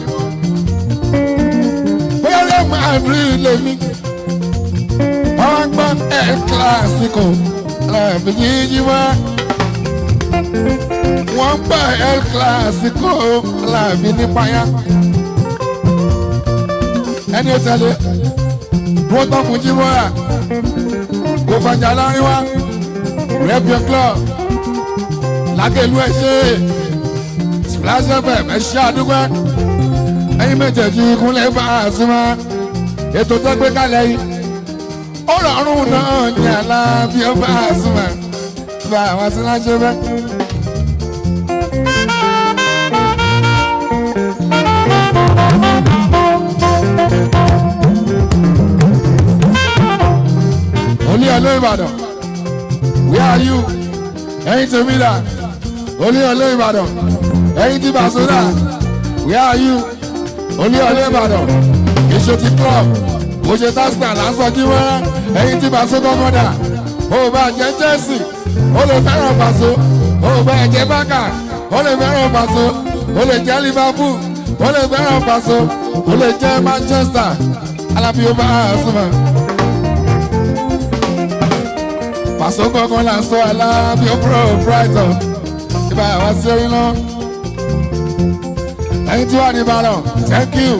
Bóyá Madrid lèmi. Wọ́n gbọ́ El Clasico Aláàbí yíyí wá. Wọ́n gbọ́ El Clasico Aláàbí nípa yá. Ẹni ó tẹ̀lé wọ́n tọ́ fún jíwọ́ra kò fàjà láàrin wa. Rep your club lágẹ̀lú ẹ̀ ṣe Splash FM ẹ̀ ṣe àdúgbò ẹ̀yin méjèèjì ìkúnlẹ̀ Pasuma ètò tó gbé kalẹ̀ yìí ó rọrùn náà ní Alábí Pasuma bá àwọn síláṣẹ bẹ́ẹ̀. Olúyọ̀lé Ìbàdàn where are you? Ẹ̀yin tèmi dà Olúyọ̀lé Ìbàdàn ẹ̀yin tí Pasuma where are you? Olúyọ̀lé Ìbàdàn ìṣe ti club mo ṣe tasca lásán kí wọ́n ẹ̀yin tí Pasuma kọ́kọ́dà ó bá jẹ́ Chelsea ó lè fẹ́ràn Pasuma ó bá jẹ́ Barca ó lè fẹ́ràn Pasuma ó lè jẹ́ Liverpool ó lè fẹ́ràn Pasuma ó lè jẹ́ Manchester Alábí Pasuma. Pasuma kankan là ń sọ Alábí Brighton ibà wá sí orí náà. Ẹ̀yin tí wà ní Ìbàdàn thank you.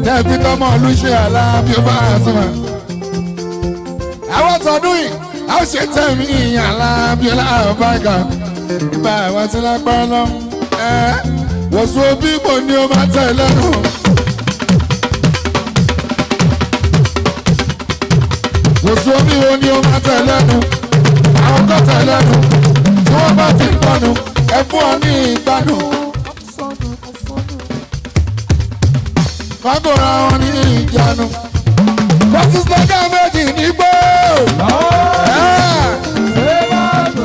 Tẹ́ẹ̀bí tọ́mọ olùṣe Alábí Pasuma. Àwọn tọdún yìí a ó ṣe tẹ̀mí ìyàn Alábí Pasuma. Ibà wá sí lágbára náà. Wòsùn òbí mo ní o máa tẹ̀ lẹ́nu. Wòsùn òbí wo ni o máa tẹ̀ lẹ́nu. Àwọn tó tẹ̀ lẹ́nu tí wọ́n bá ti gbọ́nu ẹ fún ọ ní ìgbádùn. Kọ́kọ́ra wọn ní ìjánu. Bọ́sí sọ́jà méjì nígbó.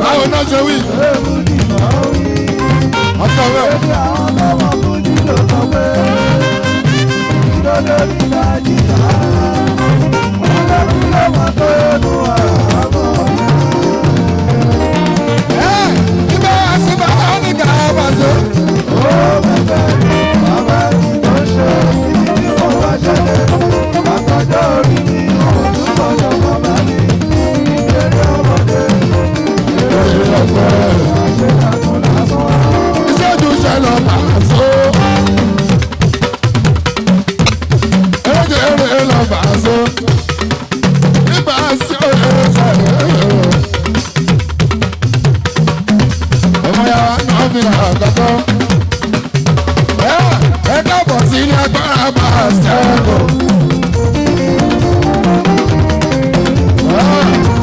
Báwo náà ṣe wí? Ọ̀sọ̀ rẹ̀. Ibà àti bàbá ní ká bá ṣe. Ó bẹ̀bẹ̀ bàbá tó ṣe ìdí kò wá ṣẹlẹ̀. Àtọ́jọ́ orí ni òun gbọ́dọ̀ bàbá mi. Ìbéèrè ọmọdé, ìbéèrè ọgbẹ́. Ìṣẹ́jú ṣẹlẹ̀ bàṣọ. Èrè lọ bàṣọ. Ibà sí òye ṣẹlẹ̀. Ọmọ ya náà fi hàn kọ́kọ́. Ẹ káàbọ̀ sí ní agbára máa ṣẹ́gun.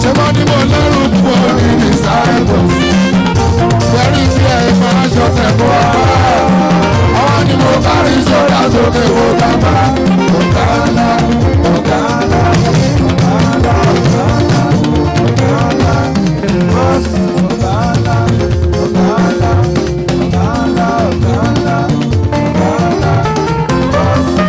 Ṣé wọ́n ní mo lẹ́rù kú orí ní sáyẹ̀bù? Bẹ́ẹ̀ni tí ẹ máa ṣọ̀tẹ̀ kó wá. Àwọn ni mo bá rí ṣọ́dá sókè kó dábà. Ọ̀gá ńlá, ọ̀gá ńlá, ọ̀gá ńlá, ọ̀gá ńlá, ọ̀gá ńlá, bọ́ọ̀sì, ọ̀gá ńlá, ọ̀gá ńlá, ọ̀gá ńlá, ọ̀gá ńlá, ọ̀gá ńlá, bọ́ọ̀sì.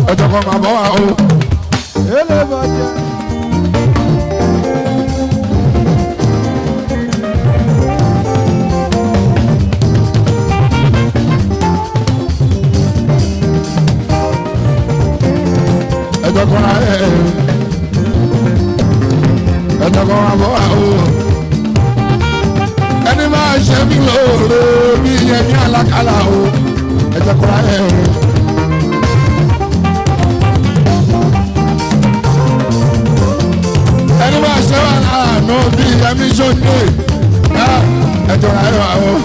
Ọjọ́ kan máa bọ̀ wá o. Ẹjọ́ kan máa bọ̀ wá o. Ẹni máa ṣe mí lóore bí ẹni alákàlà o. Ẹjọ́ kan máa ẹni máa ṣe wà láàánú bí ẹmí ṣòdì ẹjọ́ ayọ̀ àwọn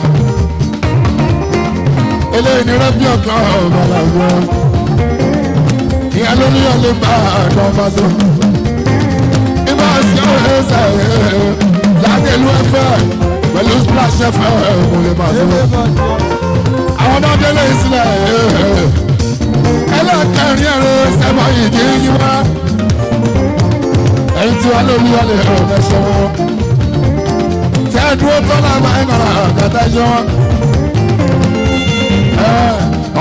eléyìí ní rẹ́bí ọ̀kan ọ̀bàlàwọ̀ ìyẹn ló ní ọ̀lẹ́ bá àdán bá so ibà sí ọ̀rẹ́ ẹsẹ̀ lágẹ̀lú ẹ̀fẹ̀ pẹ̀lú splash ẹ̀fẹ̀ kò lè máa so àwọn ọmọdé lè sílẹ̀ ẹlẹ́kẹ̀rin ẹ̀rẹ́ sẹ́mọ̀ ìdí yín wá. Ẹyin tí wàá lórí ọ̀lẹ́ ọ̀gá ṣe wọn. Tẹ́ ẹ dúró tọ́lá máa ń nara ọ̀gá ṣe wọn.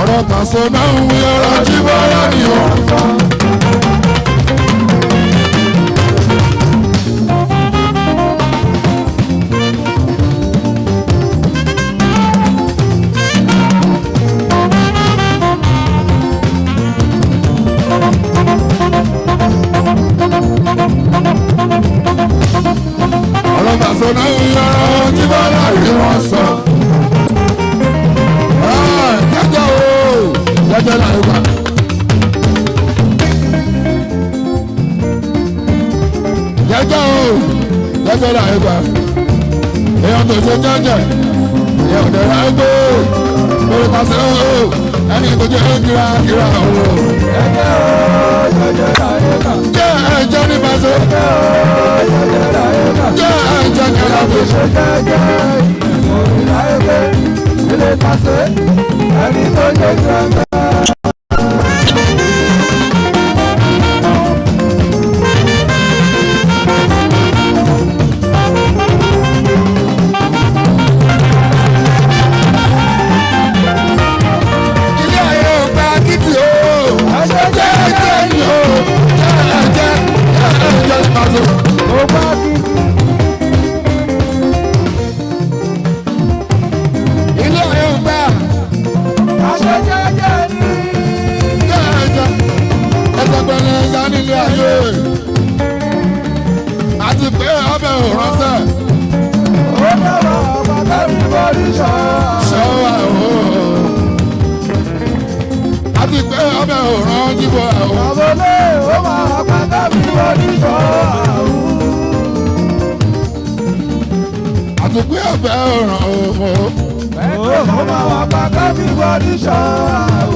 Ọ̀rọ̀ kan so náà ń wí ọ̀rọ̀ jí bọ́lá ni o. Sọ̀nà ìyá tí bá láyé wọn sọ. Jẹ́jẹ́ o, jẹ́jẹ́ láyé wá. Jẹ́jẹ́ o, jẹ́jẹ́ láyé wá. Èèyàn tó ṣe jẹ́jẹ́, èèyàn tó rà gbé. Lórí pàṣẹ o, ẹni tó jẹ́ kíra o. Jẹ́jẹ́ o, jẹ́jẹ́ láyé wá. Jẹ́ ẹ̀jẹ̀ ní pàṣẹ. Jẹ́jẹ́ láyé wá. Jẹ́ ẹ̀jẹ̀ kíra o. Ṣé jẹ́jẹ́ ìmọ̀ láyé wá. Ilé pàṣẹ, ẹni tó jẹ́ kíra o. Àti pé ọbẹ̀ ò ránṣẹ́. Ó dábàá ọba everybody show. Show out. Àti pé ọbẹ̀ òràn jíbọ̀ àwọn. Àbọ̀lé ó máa pa everybody show. Àti pé ọbẹ̀ òràn òmò. Ó máa pa everybody show.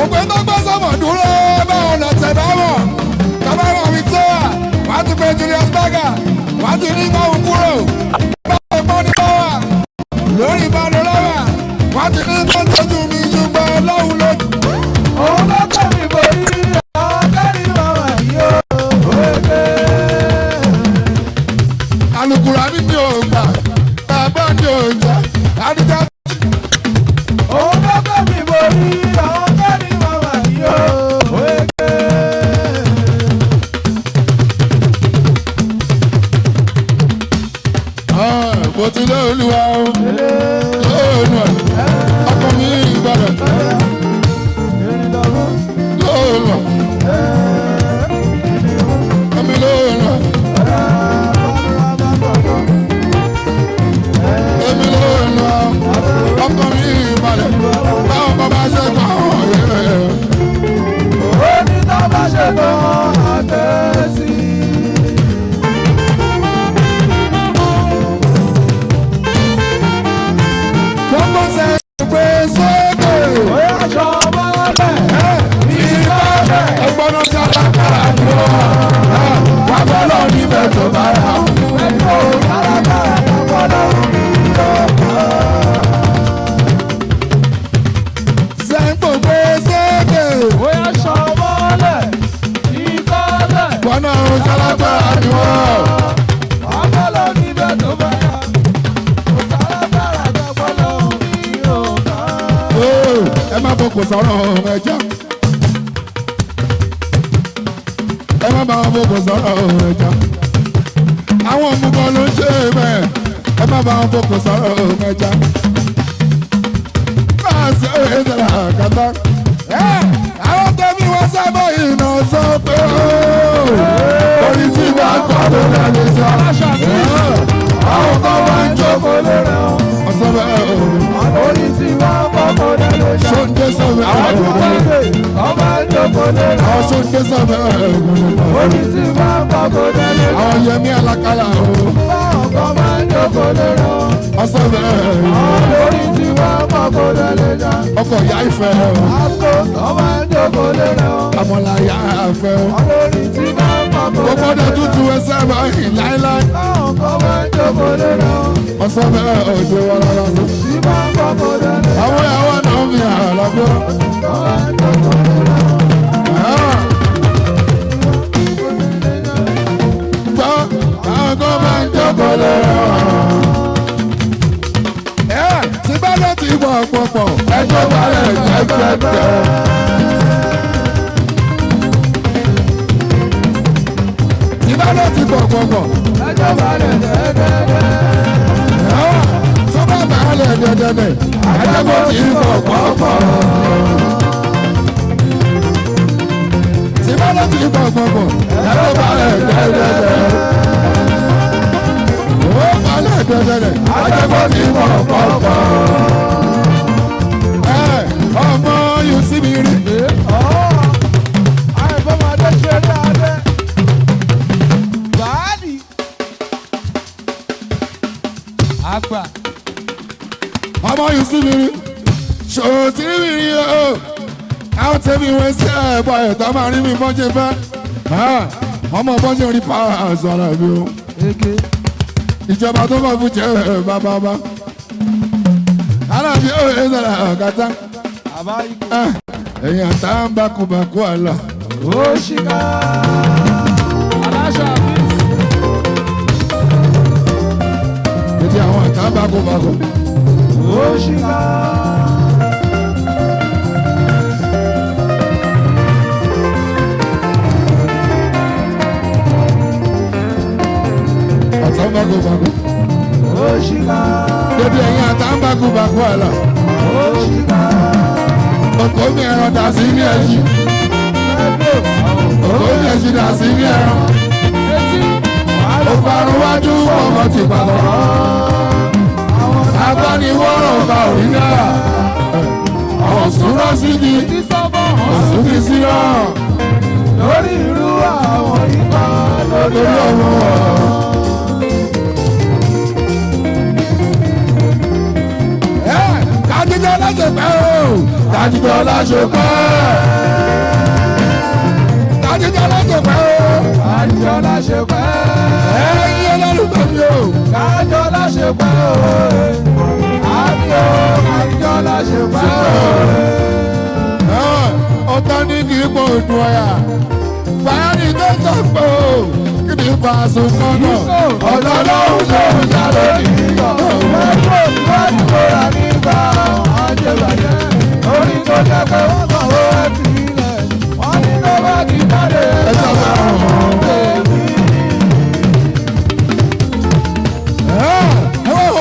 Òpè tó gbọ́ sọ́mọ̀ dúró báwọn lọ tẹ̀ báwọn. Kábàárọ̀ mi tó wà, wà á ti pe Julius Berger, wà á ti ní báwọn kúrò. Báwọn gbọ́ ní báwà, lórí ìbánu lọ́wà, wà á ti ní tó tójú mi ṣùgbọ́n lọ́hùn lójú. Òun ló tẹ̀ mí borí, àwọn kẹ́rì màmá yìí ó wéé. Alukura ní mi ò gbà, bàbá mi ò jà, àdìjà. Òun ló tẹ̀ mí borí, àwọn kẹ́rì màmá yìí ó wéé. Mo ti lé olúwa o, lóòlù ẹ̀, ọkọ mi ìbàdàn, lóòlù ẹ̀, ọmọ lóòlù ẹ̀, èmi lóòlù ẹ̀, ọkọ mi ìbàdàn, báwọn kọ́ bá ṣe kàn án yẹ. Ó ní tó bá ṣe tán àtẹ̀sí. Gbogbo ṣe gbé sókè. Bóyá aṣọ ọmọ ọbẹ̀ fi bọ́ọ̀bẹ̀. Ẹgbọ́n náà ṣe àtàkàrà ni ó. Wà bọ́ lọ níbẹ̀ tó bá yà. Ẹ̀kọ́ sálábàrà lọ́wọ́ lọ́wọ́ lọ́wọ́. Ṣé gbogbo sókè. Bóyá aṣọ ọmọ ọbẹ̀ fi bọ́ọ̀bẹ̀. Ẹgbọ́n náà ṣe àtàkàrà ni ó. Wà bọ́ lọ níbẹ̀ tó bá yà. Sálábàrà lọ́wọ́ lọ́wọ́ lọ́wọ́. Ẹ má fọkùn sọ̀rọ̀ ẹja. Ẹ má bá wọn fọkùn sọ̀rọ̀ ẹja. Àwọn òmùgọ̀ ló ń ṣe bẹ́ẹ̀. Ẹ má bá wọn fọkùn sọ̀rọ̀ ẹja. Máa ṣe ìṣẹ̀lẹ̀ àkàtà. Àwọn tẹ̀mí wá sábà iná sọ pé orí tí wàá kọ́ ló lẹ́nu sọ. Àwọn kan wá ń jókòó lórí ọ̀. Ọ̀sán bẹ́ẹ̀ o. Orí tí wọ́n kọ́kọ́ lẹ́nu jà. Ṣóńdé sọ̀rọ̀ Àwọn tó bá gbé ọmọ ìjókòó lẹ́nu. àwọn ṣóńdé sọ̀rọ̀ Orí tí wọ́n kọ́kọ́ lẹ́nu jà. àwọn yẹmí alákàlà o. Báwọn kan máa ń jókòó lẹ́nu. ọ̀sán bẹ́ẹ̀ Orí tí wọ́n kọ́kọ́ lẹ́nu jà. ọkọ̀ ìyá ìfẹ́ o. Àsìkò tó máa ń jókòó lẹ́nu. àmọ̀là ìyá ìfẹ́ o. Orí tí wọ́n kọ́kọ́ gbogbo lẹ́nu. ọdẹ tútù ẹsẹ̀ báyìí láíláí. Báwọn kan máa ń jókòó lẹ́nu. ọ̀sán bẹ́ẹ̀ òjò wọn lọ́la sí. Tí wọ́n kọ́kọ́ lẹ́nu. àwọn ìyàwó náà fi hàn lọ́gbọ́. Tó máa ń jókòó lẹ́nu. gbọ́ àwọn kan máa ń jókòó lẹ́rọ̀. tí bá ló ti bọ̀ pọ̀pọ̀ ẹjọ́ balẹ̀ jẹ́jẹ́jẹ́. tí bá ló ti bọ̀ pọ̀pọ̀ Ẹjọ́ balẹ̀ dẹ́dẹ́dẹ́. tó bá balẹ̀ dẹ́dẹ́dẹ́ ẹjọ́ bó ti bọ̀ pọ̀pọ̀. tí bá ló ti bọ̀ pọ̀pọ̀ ẹjọ́ balẹ̀ dẹ́dẹ́dẹ́. ó balẹ̀ dẹ́dẹ́dẹ́ ẹjọ́ bó ti bọ̀ pọ̀pọ̀. ọmọ yóò sí mi rí. Àìfọmọdé ṣe dáadé. Báàdì. Àgbà. ọmọ yìí sí mi rí ṣòtí mi rí o àwọn tẹ̀mí wọn sí ẹ̀bọ̀ ẹ̀tọ́ máa rí mi bọ́jẹ́ fẹ́ ọmọ bọ́jẹ́ rí pààrọ̀ sọ̀rọ̀ mi o ìjọba tó bọ̀ fún jẹ́ bàbá aláàbí ó yẹ sọ̀rọ̀ ọ̀kátá ẹ̀yìn àtà ń bákúbákú àlọ́. Ó ṣìkà. Aláṣà mi. ètí àwọn àtà ń bákúbákú. Ó ṣìkà. àtà ń bákúbákú. Ó ṣìkà. ètí ẹ̀yìn àtà ń bákúbákú àlọ́. Ó ṣìkà. Oko mi ẹran dà sí ní ẹ̀yìn. Oko mi ẹ̀sìn dà sí ní ẹran. parun wájú ọmọ ti gbàgbọ́. Agbaniwọ́rọ̀ ọba òrí náà. Ọ̀sùn lọ síbi, ọ̀sùn kì í sí náà. Lórí irú àwọn ìgbà lórí ọmọ. Kájíjọ́ láṣepẹ́ o, kájíjọ́ láṣepẹ́. Kájíjọ́ láṣepẹ́ o, kájíjọ́ láṣepẹ́. Ẹ̀yin olólùfẹ́ mi o, kájíjọ́ láṣepẹ́ o. Àbí o, kájíjọ́ láṣepẹ́ o. Ọ̀tọ̀ ní kì í pọ̀ òdù ọ̀yà. Báyọ̀nì tó sọ pé o, kí ni ipa àsùnkàn náà? Ọ̀dọ́ lóhùn tó ń jà lórí ìyọ̀. Mẹ́kọ̀ọ́ ìwádìí tó rà nígbà àjẹbàjẹ́. Orí tó jẹ́ pé wọ́n kàn ó ẹ̀ fi ilẹ̀. Wọ́n ní tó bá ti jáde ẹ̀jọ̀ bá wọn bèbí.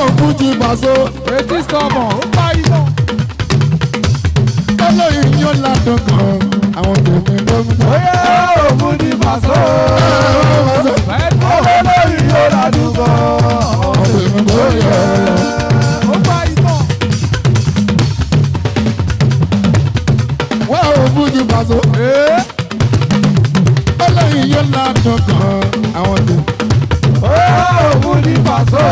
Òkú ti bàṣọ. Retí sọmọ, ó pa iná. Olóyìn yóò ládùn kan, àwọn tèmi ló ń bọ̀. Oyè òkú ti bàṣọ. Olóyìn yóò ládùn kan, àwọn tèmi ló ń bọ̀. Ó pa iná. Wọ́n òkú ti bàṣọ. Olóyìn yóò ládùn kan, àwọn tèmi. Oyè òkú ti bàṣọ.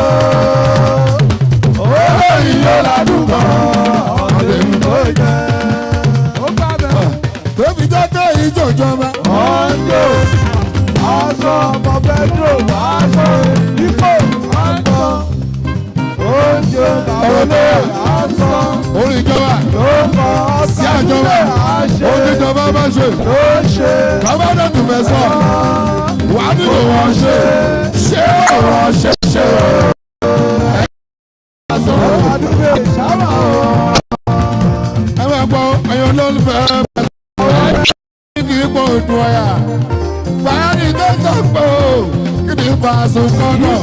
Olóyìn yóò ládùn kan, àwọn tèmi ló ń bọ̀. Tóbi jẹ́jẹ́ ìjọba. Ọ̀dọ́ aṣọ ọmọ Pedro aṣọ ipò aṣọ oúnjẹ kàwé aṣọ orí ìjọba sí àjọba oníjọba bá ṣe kábàdà tó fẹ́ sọ wà á nílò wọn ṣe wọn ṣe ẹ máa gbọ́ ẹ̀yin olólùfẹ́ òdùn ọ̀yà báyọ̀nì tó sọ pé o kí ni ipa àsùnkàn náà.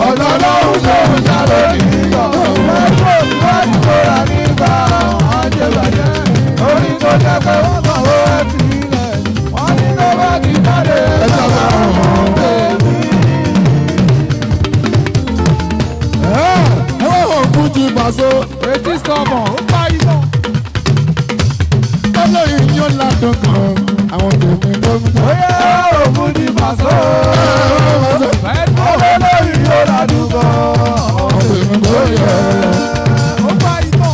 Ọ̀dọ́ lóhùn tó ń jà lórí ìyọ̀. Mẹ́kọ̀ọ́ ìwádìí tó rà nígbà àjẹbàjẹ́. Orí tó jẹ́ pé wọ́n kàn ó ẹ̀ fi ilẹ̀. Wọ́n ní tó bá ti jáde ẹ̀jọ̀ bá wọn bèbí. Òkú ti bàṣọ. Retí sọmọ, ó pa iná. Olóyìn yóò ládùn kan, àwọn tèmi ló ń bọ̀. Oyè òkú ti bàṣọ. Olóyìn yóò ládùn kan, àwọn tèmi ló ń bọ̀. Ó pa iná.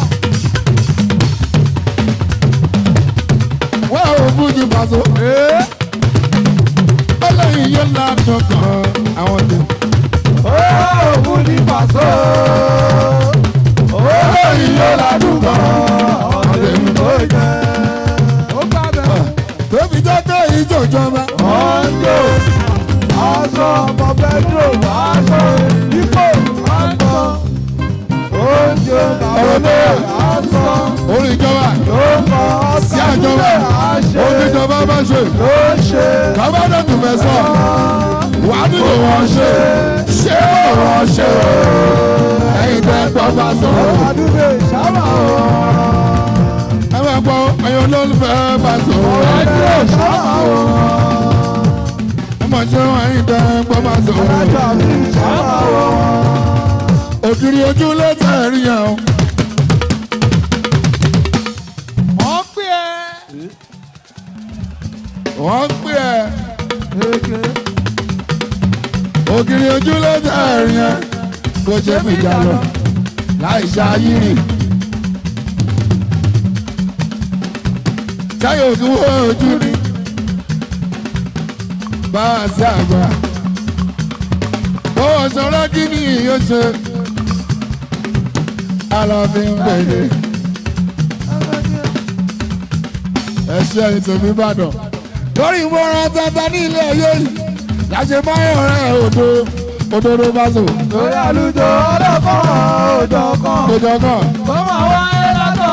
Wọ́n òkú ti bàṣọ. Olóyìn yóò ládùn kan, àwọn tèmi. Oyè òkú ti bàṣọ. Olóyìn yóò ládùn kan, àwọn tèmi ló ń bọ̀. Tóbi jẹ́jẹ́ ìjọba. Ọ̀dọ́ aṣọ ọmọ Pedro aṣọ ipò aṣọ oúnjẹ kàwé aṣọ orí ìjọba sí àjọba oníjọba bá ṣe kábàdà tó fẹ́ sọ wà á nílò wọn ṣe wọn ṣe ẹ̀yin tẹ́ gbọ́ bá sọ. àdúgbò sábà ẹ máa gbọ́ ẹ̀yin olólùfẹ́ bá sọ. àdúgbò sábà ẹ máa ṣe wọn ẹ̀yin tẹ́ gbọ́ bá sọ. ògiri ojú ló tẹ̀ rí yẹn o. wọ́n pè ẹ́. ògiri ojú ló tẹ̀ rí yẹn kó ṣe fìjà lọ láì ṣáyírì. ṣáyé ògùn wo ojú ni bá a sí àgbà. bọ́wọ̀ sọ̀rọ̀ kí ni yóò ṣe aláàfin gbèdé. ẹ ṣe ẹni tèmi Ìbàdàn lórí ìmọ̀ràn tata ní ilé ayé yìí láṣẹ báyọ̀ rẹ̀ òdodo bá sò. lórí àlùjọ ọlọ́kàn òjò kan. kó máa wáyé látọ̀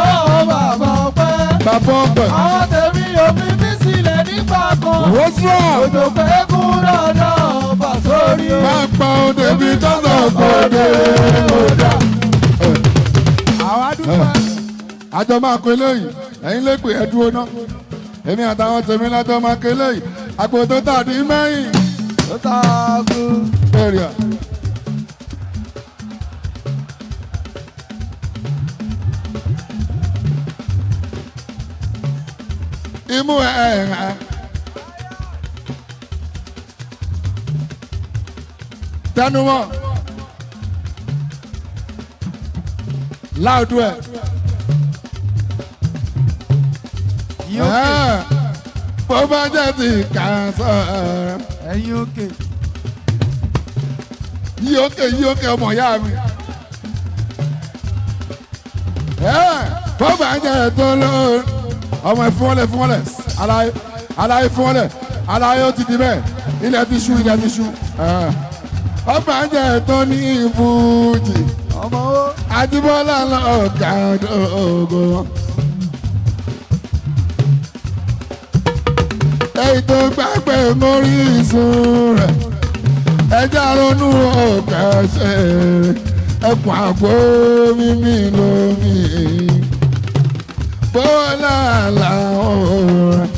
bàbá ọpẹ́. bàbá ọpẹ́. àwọn tèmi òfin mi sílẹ̀ nígbà kan. rosra. òjò pé kún dandan bà sórí. máa pa òde bí tọ́sán kòde kódà. àwa dúpẹ́. àjọ máa pe lẹ́yìn ẹ̀yin lè pè é dúró náà èmi àtàwọn tèmi látọ̀ máa pe lẹ́yìn àpò tó tàbí mẹ́yìn tó tààkù. area. Imú ẹ̀ tẹnumọ́ láàdú ẹ̀ bó bá jẹ́ ti kà sọ̀rọ̀. ẹ̀yin òkè. yí òkè ọmọ ìyá mi. bó bá jẹ́ tó lóore ọmọ ẹ fún wọn lẹ aláyé fún wọn lẹ aláyé ó ti di bẹ́ẹ̀ ilẹ̀ ti ṣú ọba ń jẹ tó ní ìfújì Àjíbọ́lá lọ ọ̀gá ògo wọn. èyí tó gbàgbé mórí ìsun rẹ̀ ẹjẹ́ ronú ọ̀gá ṣe ẹkùn àgbo mímí lómi bọ́lá làwọn.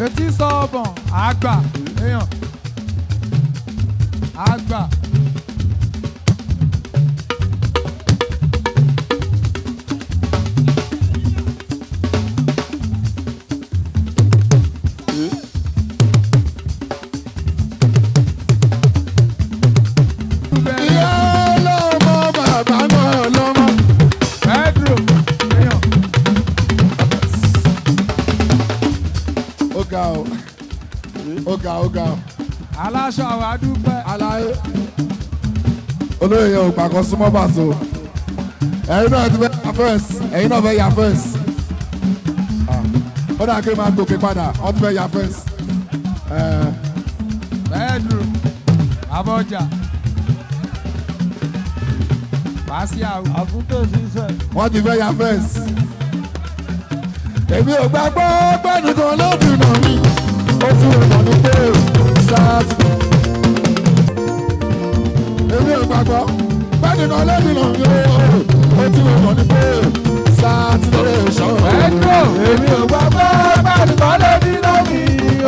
Etí sọ̀bọ̀n àgbà èèyàn àgbà. Ọ̀gá. Aláṣọ àwọn adúpẹ́. Aláyé. Olóyè yẹn ò gbàgbọ́ súnmọ́ bàtò. Ẹ̀yin náà ti fẹ́ yà fẹ́ǹsì. Ẹ̀yin náà fẹ́ yà fẹ́ǹsì. Ó dà kí n máa gòkè padà. Wọ́n ti fẹ́ yà fẹ́ǹsì. Bedroom. Abọ́jà. Pàṣíà. Àkútó sísẹ. Wọ́n ti fẹ́ yà fẹ́ǹsì. Èmi ò gbàgbọ́ gbẹ́nìkan lódì náà mi. Ó tún lè mọ̀ ní pé sáàtì. Èmi ò gbàgbọ́ gbẹ́nìkan lódì náà mi. Ó tún lè mọ̀ ní pé sáàtì lórí ìṣòro. Ẹ̀dùn èmi ò gbàgbọ́ gbẹ́nìkan lódì náà mi.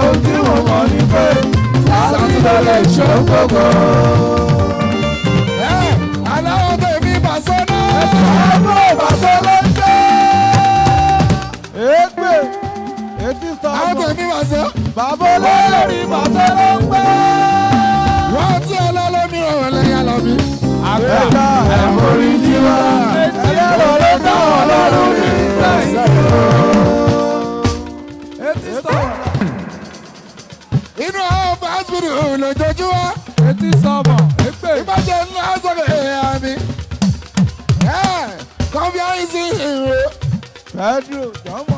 Ó tún lè mọ̀ ní pé sáàtì lórí ìṣòro gbogbo. Aláwọ̀ tèmi bàṣọ náà. Ẹ̀dùn bàṣọ ló ń ṣe. Ègbè etí sọ̀rọ̀. Àwọn tèmi bàṣọ. Bàbá olórí bàṣọ ló ń gbé. Wọ́n tí ọlọ́lọ́mí ọ̀rọ̀ lẹ́yìn àlọ́mí. Àgbẹ̀dá ẹ̀mọ́rí jíwá. Ẹ̀yà lọ́lọ́ dá ọlọ́run ní sẹ́yìn. Etí sọ̀rọ̀. Inú àwọn fásitì lójoojúmọ́. Etí sọ̀rọ̀. Ègbè. Ìbàjẹ́ ńlá sọ̀rọ̀ èèyàn mi. Kọ́bí àìsí ìró. Pedro jọmọ.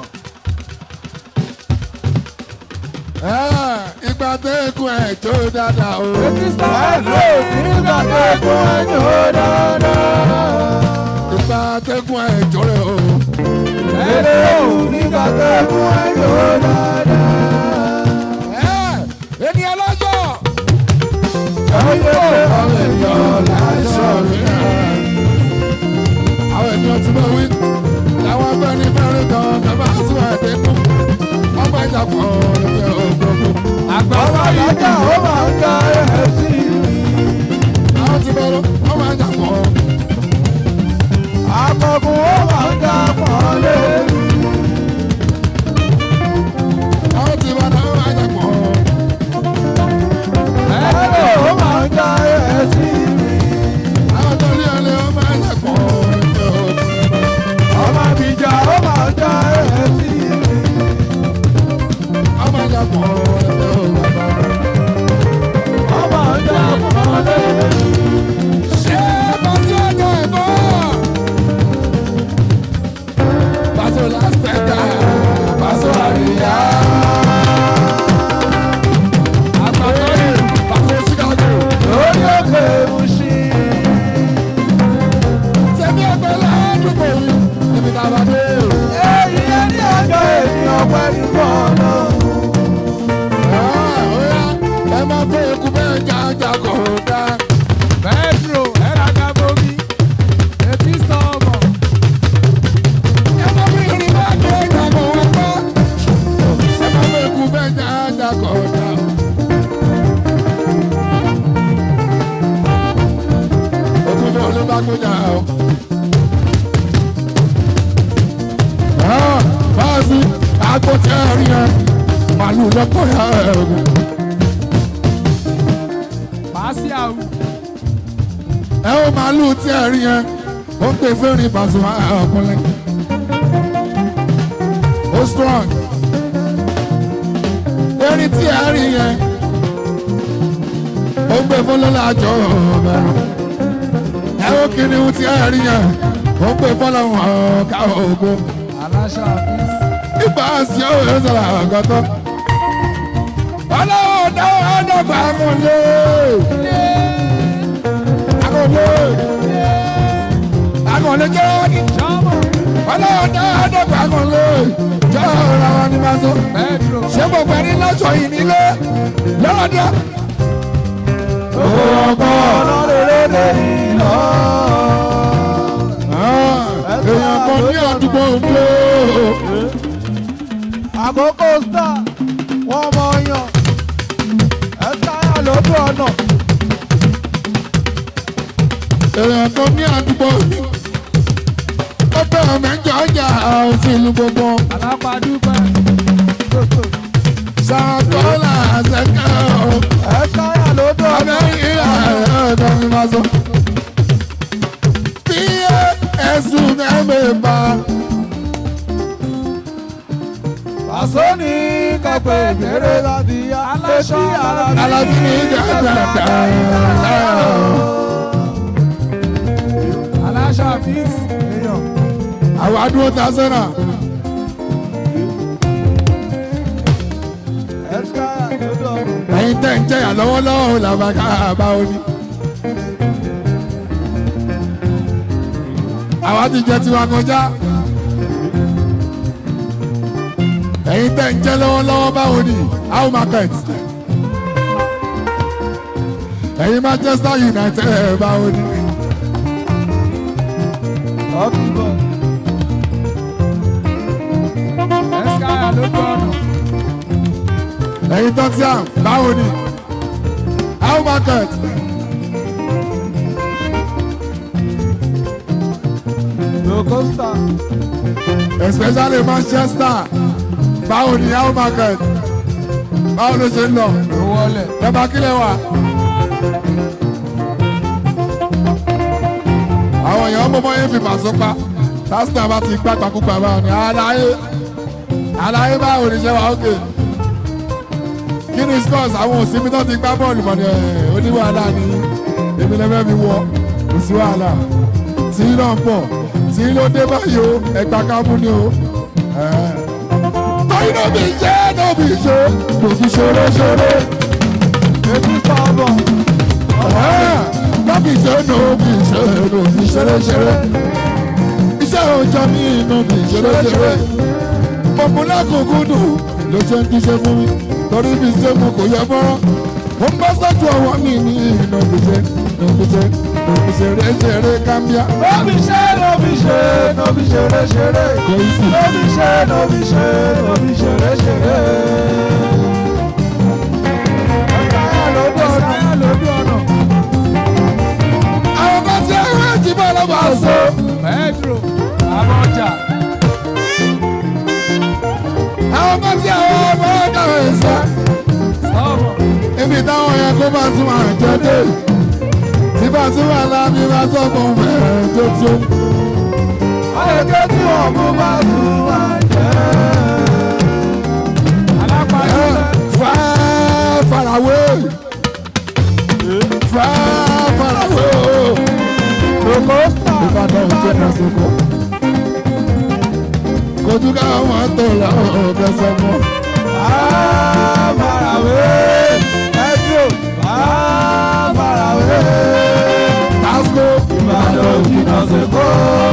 Ìgbà tẹ́kùn ẹ̀ jó dáadáa o. Etí sọ̀rọ̀. Ìgbà tẹ́kùn ẹ̀ jó dáadáa. Ìgbà tẹ́kùn ẹ̀ jó rẹ̀ o. Èrè o. Ìgbà tẹ́kùn ẹ̀ jó dáadáa. Ènìyàn lọ́jọ́. Ọjọ́ àwọn ènìyàn láṣọ mi. Àwọn ènìyàn ti mọ̀ wí. Làwọn afẹ́ni fẹ́rẹ̀ kan kàbá tún àdékù. Ọmọ ìjà pọ̀ lórí ògbógbó. Àgbàwá yájà ó máa ń ga ẹ̀ sí i. Àwọn ti bẹ̀rù ọmọ ìjà pọ̀. Àkọ́kùn ó máa ń ga pọ̀ lé. gbójà o. Báàsì àgbọ̀tẹ́ rí ẹ màlúù lọ́pọ̀ ya ẹ̀rù. Báàsì àwù. Ẹ ó màlúù tí ẹ rí ẹ ó ń pè fẹ́rin Pasuma ọkùnrin. Ó strong. Erin tí ẹ rí ẹ ó ń pè fún lọ́la àjọ ọ̀bẹ̀rù. Ẹ ó kìnìún tí ẹ rí ẹ ó ń pè fọ́lọ́hún ọ̀ọ́ká ògo. Aláṣà àfíìsì. Ibà sí ọ̀rẹ́ sọ̀rọ̀ àgọ́tọ́. Ọlọ́wọ́ dáwọ́ àdọ́gba àgùnlé. Àgùnlé. Àgùnlé jẹ́rọ́gì. Ọlọ́wọ́ dáwọ́ àdọ́gba àgùnlé. Jọ́ ọ̀rọ̀ àwọn ni máa sọ. Ṣé gbogbo ẹni lọ́jọ́ yìí nílé? Lọ́dọ̀. Ọkọ̀ lọ́lẹ́lẹ́lẹ́ lọ. Èèyàn kan ní àdúgbò ńlọ. Àkókò star wọ́n mọ yan ẹ̀sáyà lójú ọ̀nà. Èèyàn kan ní àdúgbò mi. Ó bẹ̀rẹ̀ mẹ́jọ ọjà sí ìlú gbogbo. Alápàdúpẹ́. Sàkólà àṣẹkẹ́ o. Ẹ̀sáyà lójú ọ̀nà. Abẹ́rẹ́ ìlà ẹ̀rọ mi máa sọ. Bí ẹ̀sùn ẹ̀mẹ̀ bá. Pàṣẹ ní kẹ̀pẹ́ ìbéèrè láti yá. Aláṣọ Alábí ní ìjàgbá. Aláṣà fíìsì èèyàn. Àwọn adúró ta sẹ́nà. Ẹ̀sáyà lójú ọ̀nà. Ẹ̀yin tẹ̀ ń jẹ̀yà lọ́wọ́lọ́wọ́ làbàkà bá omi. Àwa ti jẹ tiwa kọjá. Ẹ̀yin tẹ̀ ń jẹ́ lọ́wọ́lọ́wọ́ báwo ni how market. Ẹ̀yin Manchester United báwo ni. Ọ̀kìbọ̀. Ẹ̀sáyà lójú ọ̀nà. Ẹ̀yin Tottenham báwo ni how market. Locosta. Especially Manchester báwo ni how market. Báwo ló ṣe ń lọ. Wọlé. Bàbá kílẹ̀ wà. Àwọn èèyàn mọ́mọ́ yẹn fi màá sọ́pá. Tásítà bá ti gbá gbàkúgbà báwọn ni àlàyé báwo ni ṣe wà ókè. Kí ni scores àwọn òsínmi tó ti gbá bọ́ọ̀lù mọ̀ ní oníwàhálà ni èmi lẹ́fẹ́ fi wọ kò sí wàhálà. Tí náà ń pọ̀ tí ló dé báyìí o ẹgbà kámú ni o. Tọ́yìn náà bí ṣe náà bí ṣe kò fi ṣeré ṣeré. Èmi sọ̀bọ̀. Náà bí ṣe náà bí ṣe kò fi ṣeré ṣeré. Iṣẹ́ òòjọ́ mi náà bí ṣeré ṣeré. Mọ̀múlá kòkó dùn ló ṣe ń díṣe fún mi torí bí ṣe mo kò yẹ fọ́rọ́. Mo ń bá sọ́jú ọwọ́ mi ní ìnàbìṣe ṣeré ṣeré kámbíà. Lóbi ṣe lóbi ṣe lóbi ṣeré ṣeré. Lóbi ṣe lóbi ṣe lóbi ṣeré ṣeré. Ẹ̀sáyà lójú ọ̀nà. Àwọn bá ti ẹ̀rọ ẹ̀jì bá lọ́wọ́ àṣọ. Pedro Abọ́jà. Àwọn bá ti ẹ̀rọ ọmọ ọ̀dà ẹ̀sẹ̀. Ibi táwọn yẹn kó bá tún àjọ dé. Tí bá tún wà láàbí bá sọ́kùn mẹ́rin tó tó. Ọ̀lẹ́kẹ́ tí wọ́n mú bá tún wà jẹ́. Alápàdé. Farawé. Farawé. Locosta. Ìbàdàn ò jẹ́ ìrẹsìkò. Kojú káwọn tó lọ ọ̀gẹ́sẹ̀ mọ́. Farawé. Pedro. Farawé. Tasco. Ìbàdàn ò jìnnà sí kó.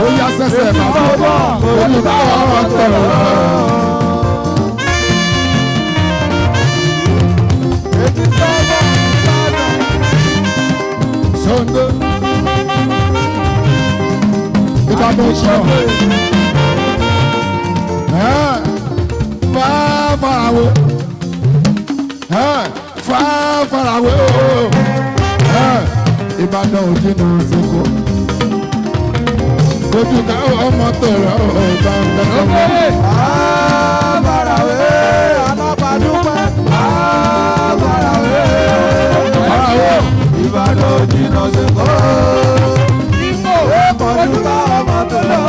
Ó yá sẹ́sẹ̀ bàbá. Kojú káwọn tó lọ. Èmi sọ̀bọ̀. Sunday. Ìbàdàn sọ. Farawé. Farawé. Ìbàdàn ò jìnnà sí kó. ojú káwọn ọmọ tó rọ ọ̀tá ń lọ́sọ̀ mọ́. Àbàràwé alábàdúpẹ́. Àbàràwé Ìbàdàn jìnnà sí kọ́. Ìgbò ojú káwọn ọmọ tó rọ.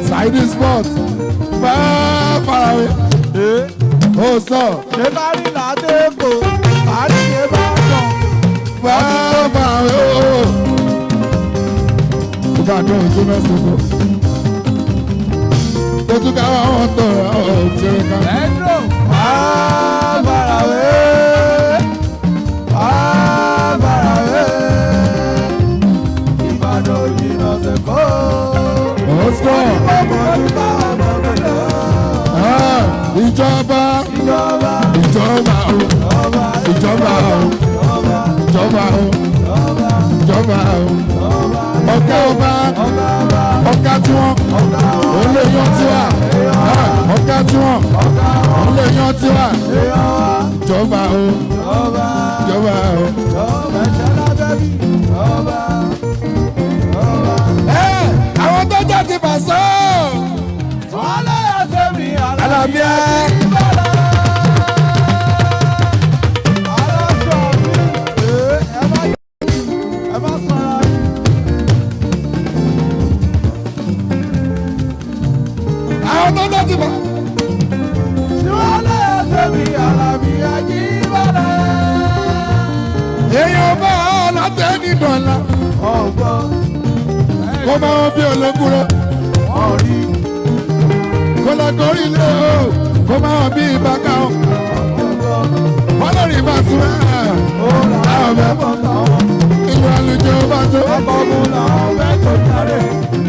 Saidi sport far away. Ó sọ. Ṣé bá rí làdéko? Àrí ṣe bá sọ. Far away. Ó bá dún ojú náà sọ́kọ̀. Ojú káwọn àwọn tó rà ọ̀ jẹ́ ká. Pedro. Àbàràwé. Àbàràwé. Ìbàdàn jìnnà sí kọ́. Oscar. Ìjọba ìjọba o ìjọba o ìjọba o ìjọba o ọ̀gá ọba ọ̀gá tí wọ́n ò lè yan tiwa ọ̀gá tí wọ́n ò lè yan tiwa ìjọba o ìjọba o. Àwọn tó jẹ́ ti Paso. Wálé ẹsẹ̀ mi Alábíà. aláṣọ mi. Ẹ má sọ̀rọ̀ yìí. Àwọn tó jẹ́ ti Paso. Wálé ẹsẹ̀ mi Alábíà Jíbọ́lá. Èèyàn bá ọ̀nà tẹ́ ní dọ̀la. Ọ̀gbọ́n. Kó máa wọ́n bí olókùrọ̀. Wọ́n rí. Kó lọ gorí ilé o. Kó máa wọ́n bí ìbáka o. Wọ́n lórí ìbá sí wá. Àwọn bẹ́ẹ̀ ìlú àlùjọ bá tó.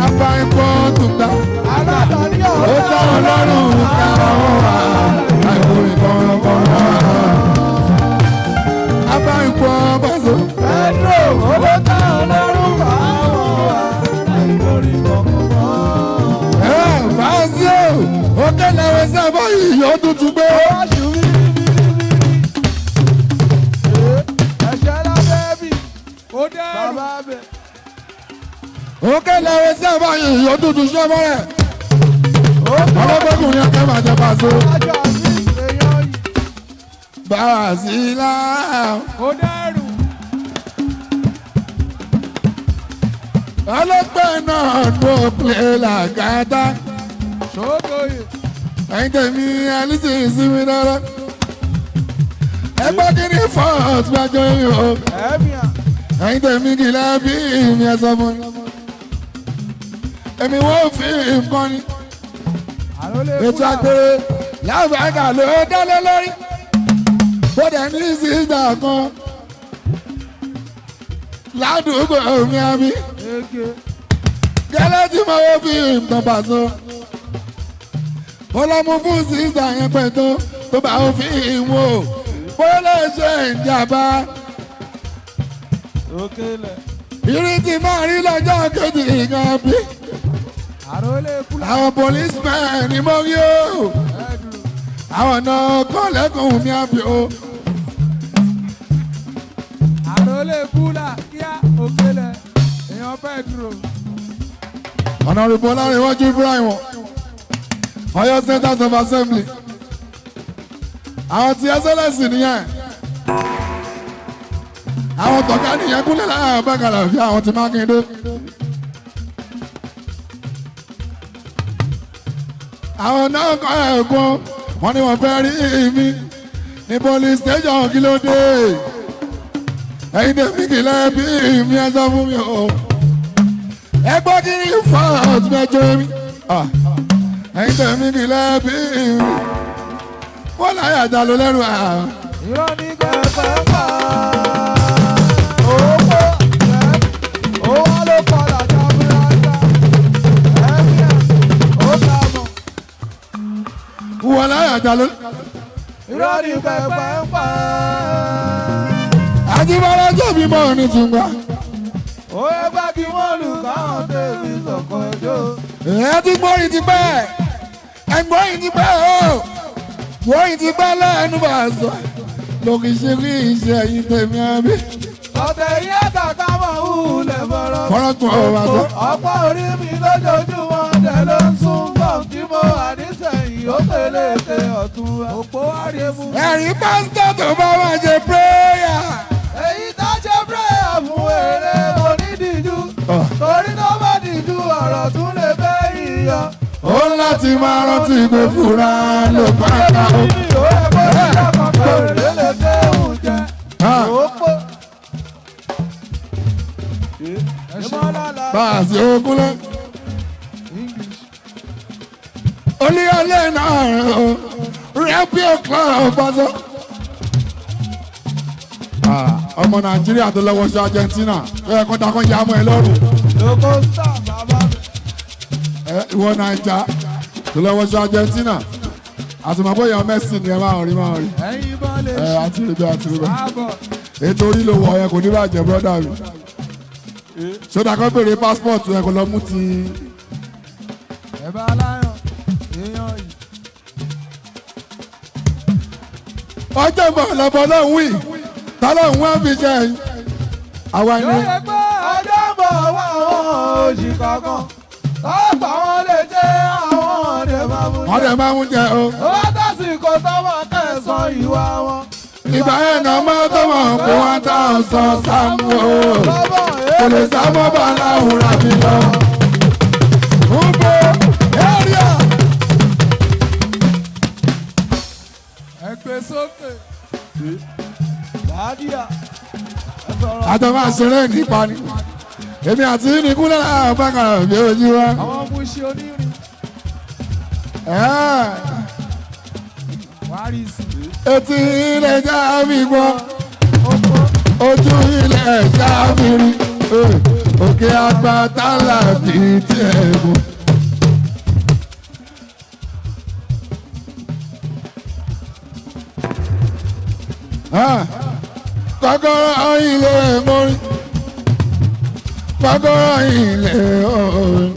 Afáìpọ̀ tùgbà. Ó táwọn lọ́rùn ká wọ́n wá. Àìkú ìkọ̀ọ̀kọ̀ọ̀. Afáìpọ̀ bá tó. Pedro, owó táwọn lọ́rùn bá wọ́n wá. Àìkórí kọ̀ọ̀kan. Báṣẹ́ ó kẹ́lẹ́ rẹ sábà yìí ó tuntun gbé. Ẹ̀ṣẹ̀ lábẹ́ bí. Ó dẹ́rù. Bàbá bẹ̀. Ó kẹ́lẹ́ rẹ sábà yìí ó tuntun sọ́mọ́ rẹ̀. Ọlọ́gbẹ́kùnrin akẹ́ máa jẹ Paso. Alájọ àti èèyàn yìí. Bàṣílá. Ó dẹ́rù. Ọlọ́pẹ́ náà ló pè làgàtà. Ṣógòyè. Ẹ̀yin tèmi Alice ìsinmi dára. Ẹgbẹ́ kí ni fọ́ọ̀tù bá jẹ́ yìí o. Ẹ̀míà. Ẹ̀yin tèmi kìlẹ̀ bí mi ẹ sọ fún mi. Èmi wọ́n fi nǹkan ni. Ètò àgbèrè lábàágà ló dálé lórí. Bóde ní sísá kan. Ládùúgbò mi àbí. Gẹ́lẹ́ tí mo wọ́n fi nǹkan Paso. Mo lọ mú fún sísá yẹn pẹ̀ tó bá ó fi wò. Bó lè ṣe ìjàmbá. Ìrìn tí máa rí lọ́jọ́ kejì gan bí. Àwọn policemen ni mo rí o. Àwọn náà kọ́ lẹ́kùn mi àbí o. Àròlé kúlà kíá òkèlè èèyàn Pedro. Honorable Ọlárẹ̀wájú Ibrahim Ọ̀yọ́ Centers of Assembly. Àwọn tí ẹsẹ̀lẹ̀sì nìyẹn. Àwọn tọ̀gá nìyẹn kúnlẹ̀ láàrín abẹ́kàlà fi àwọn ti Mákindé. Àwọn náà kọ́ ẹ̀gbọ́n wọn ni wọ́n fẹ́ rí mi ní police station kí ló dé. Ẹ̀yin tèmi kìlẹ̀ bí mi ẹ sọ fún mi o. Ẹ gbọ́ kí ni fọ́ọ̀tù mẹ́jọ mi. Ẹ̀yin tèmi kìlẹ̀ bí mi. Wọ́n láyé àjà ló lẹ́rù à. Irọ́ ní kẹfẹ́ pa. Owó ló padà jábúrájà. Ẹ̀míà ó ta mọ̀. Wọ́n láyé àjà ló. Irọ́ ní kẹfẹ́ pa. Àjíbọ́lá jẹ̀bi mọ́ ní tùgbà. ó yẹ bá kí wọ́n lù káwọn tèmi sọ̀kan jó. ẹ ti gbóyin ti pẹ́ ẹ gbóyin ti pẹ́ o gbóyin ti pẹ́ lẹ́nu bá a sọ lórí ìṣeré iṣẹ́ yìí tèmi àbí. ọ̀tẹ̀ yẹ́ kàkà mọ̀ hùlẹ̀ fọ́rọ́. fọ́rọ́ tún ọ̀rọ̀ wa sọ. ọ̀pọ̀ orí mi lójoojúmọ́ tẹ̀ ló ń sún bọ̀ tí mo wà nísẹ̀yìn ó péléte ọ̀tún òpó àrèmú. ẹ̀rín pásítọ̀ tó bá wà jẹ pírẹ́yà. èyí tá ṣe pírẹ́yà fún èrè mo ní díjú torí tó bá díjú ọ̀rọ̀ tún lè fẹ́ yíyọ. ó láti máa rántí pé fúra ló pátá o. ó yẹ kó ní àkọ́kọ́ rèé lè dé oúnjẹ. òpó. Báàsì ogunlẹ̀. Olúyọlé náà rẹ́pì club ọ̀sán. Ọmọ Nàìjíríà tó lọ́wọ́ sí Argentina ẹ̀ kọ́ta kan yà á mọ́ ẹ lọ́rùn. lóko sá bàbá mi. Ìwọ Nàìjà tó lọ́wọ́ sí Argentina àtùmọ̀pọ̀ èèyàn Messi ni ẹ máa rí máa rí. ẹ̀yin bọ́ lè ṣe àti rí bẹ́ẹ̀ àti rí bẹ́ẹ̀. àbọ̀. Ètò orí ló wọ̀ ẹ kò ní bàjẹ́ brọ́dà mi. Sódà kan béèrè passport ẹ kò lọ mú ti. ẹ bá aláyàn èèyàn yìí. ọjọ́ ìbọn lọ́bọ̀ náà wí tọ́lọ́hún wá fi jẹ́ ẹ̀yìn. àwa ni. yóò yẹ pé ọjọ́ ń bọ̀ wá àwọn òjì kankan tọ́pọ̀ àwọn lè jẹ́ àwọn ọ̀dẹ̀ máa mú jẹ. ọ̀dẹ̀ máa mú jẹ o. ó wá tásìkò tọ́wọ́ kẹsàn-án ìwà wọn. ìgbà yẹn náà máa tó mọ̀ kó wá tá à ń sọ sáàmù o. kò lè sábọ́ bá láwùrà mi lọ. ń bọ ẹ́ríà. ẹgbẹ́ sókè. bàdíà. àtọ̀ máa ṣeré nípa ni. èmi àti nìkúlẹ̀ àbákàrà mi ò yí wá. àwọn ọmọ iṣẹ́ onírin. wárìsì. etí ilẹ̀ já mi gbọ́. ojú ilẹ̀ já mi rí. òkè àgbà tálà bíi tiẹ̀ bọ̀. kọ́kọ́rọ́ ilé mọ́rí kọ́kọ́rọ́ ilé ọ̀rọ̀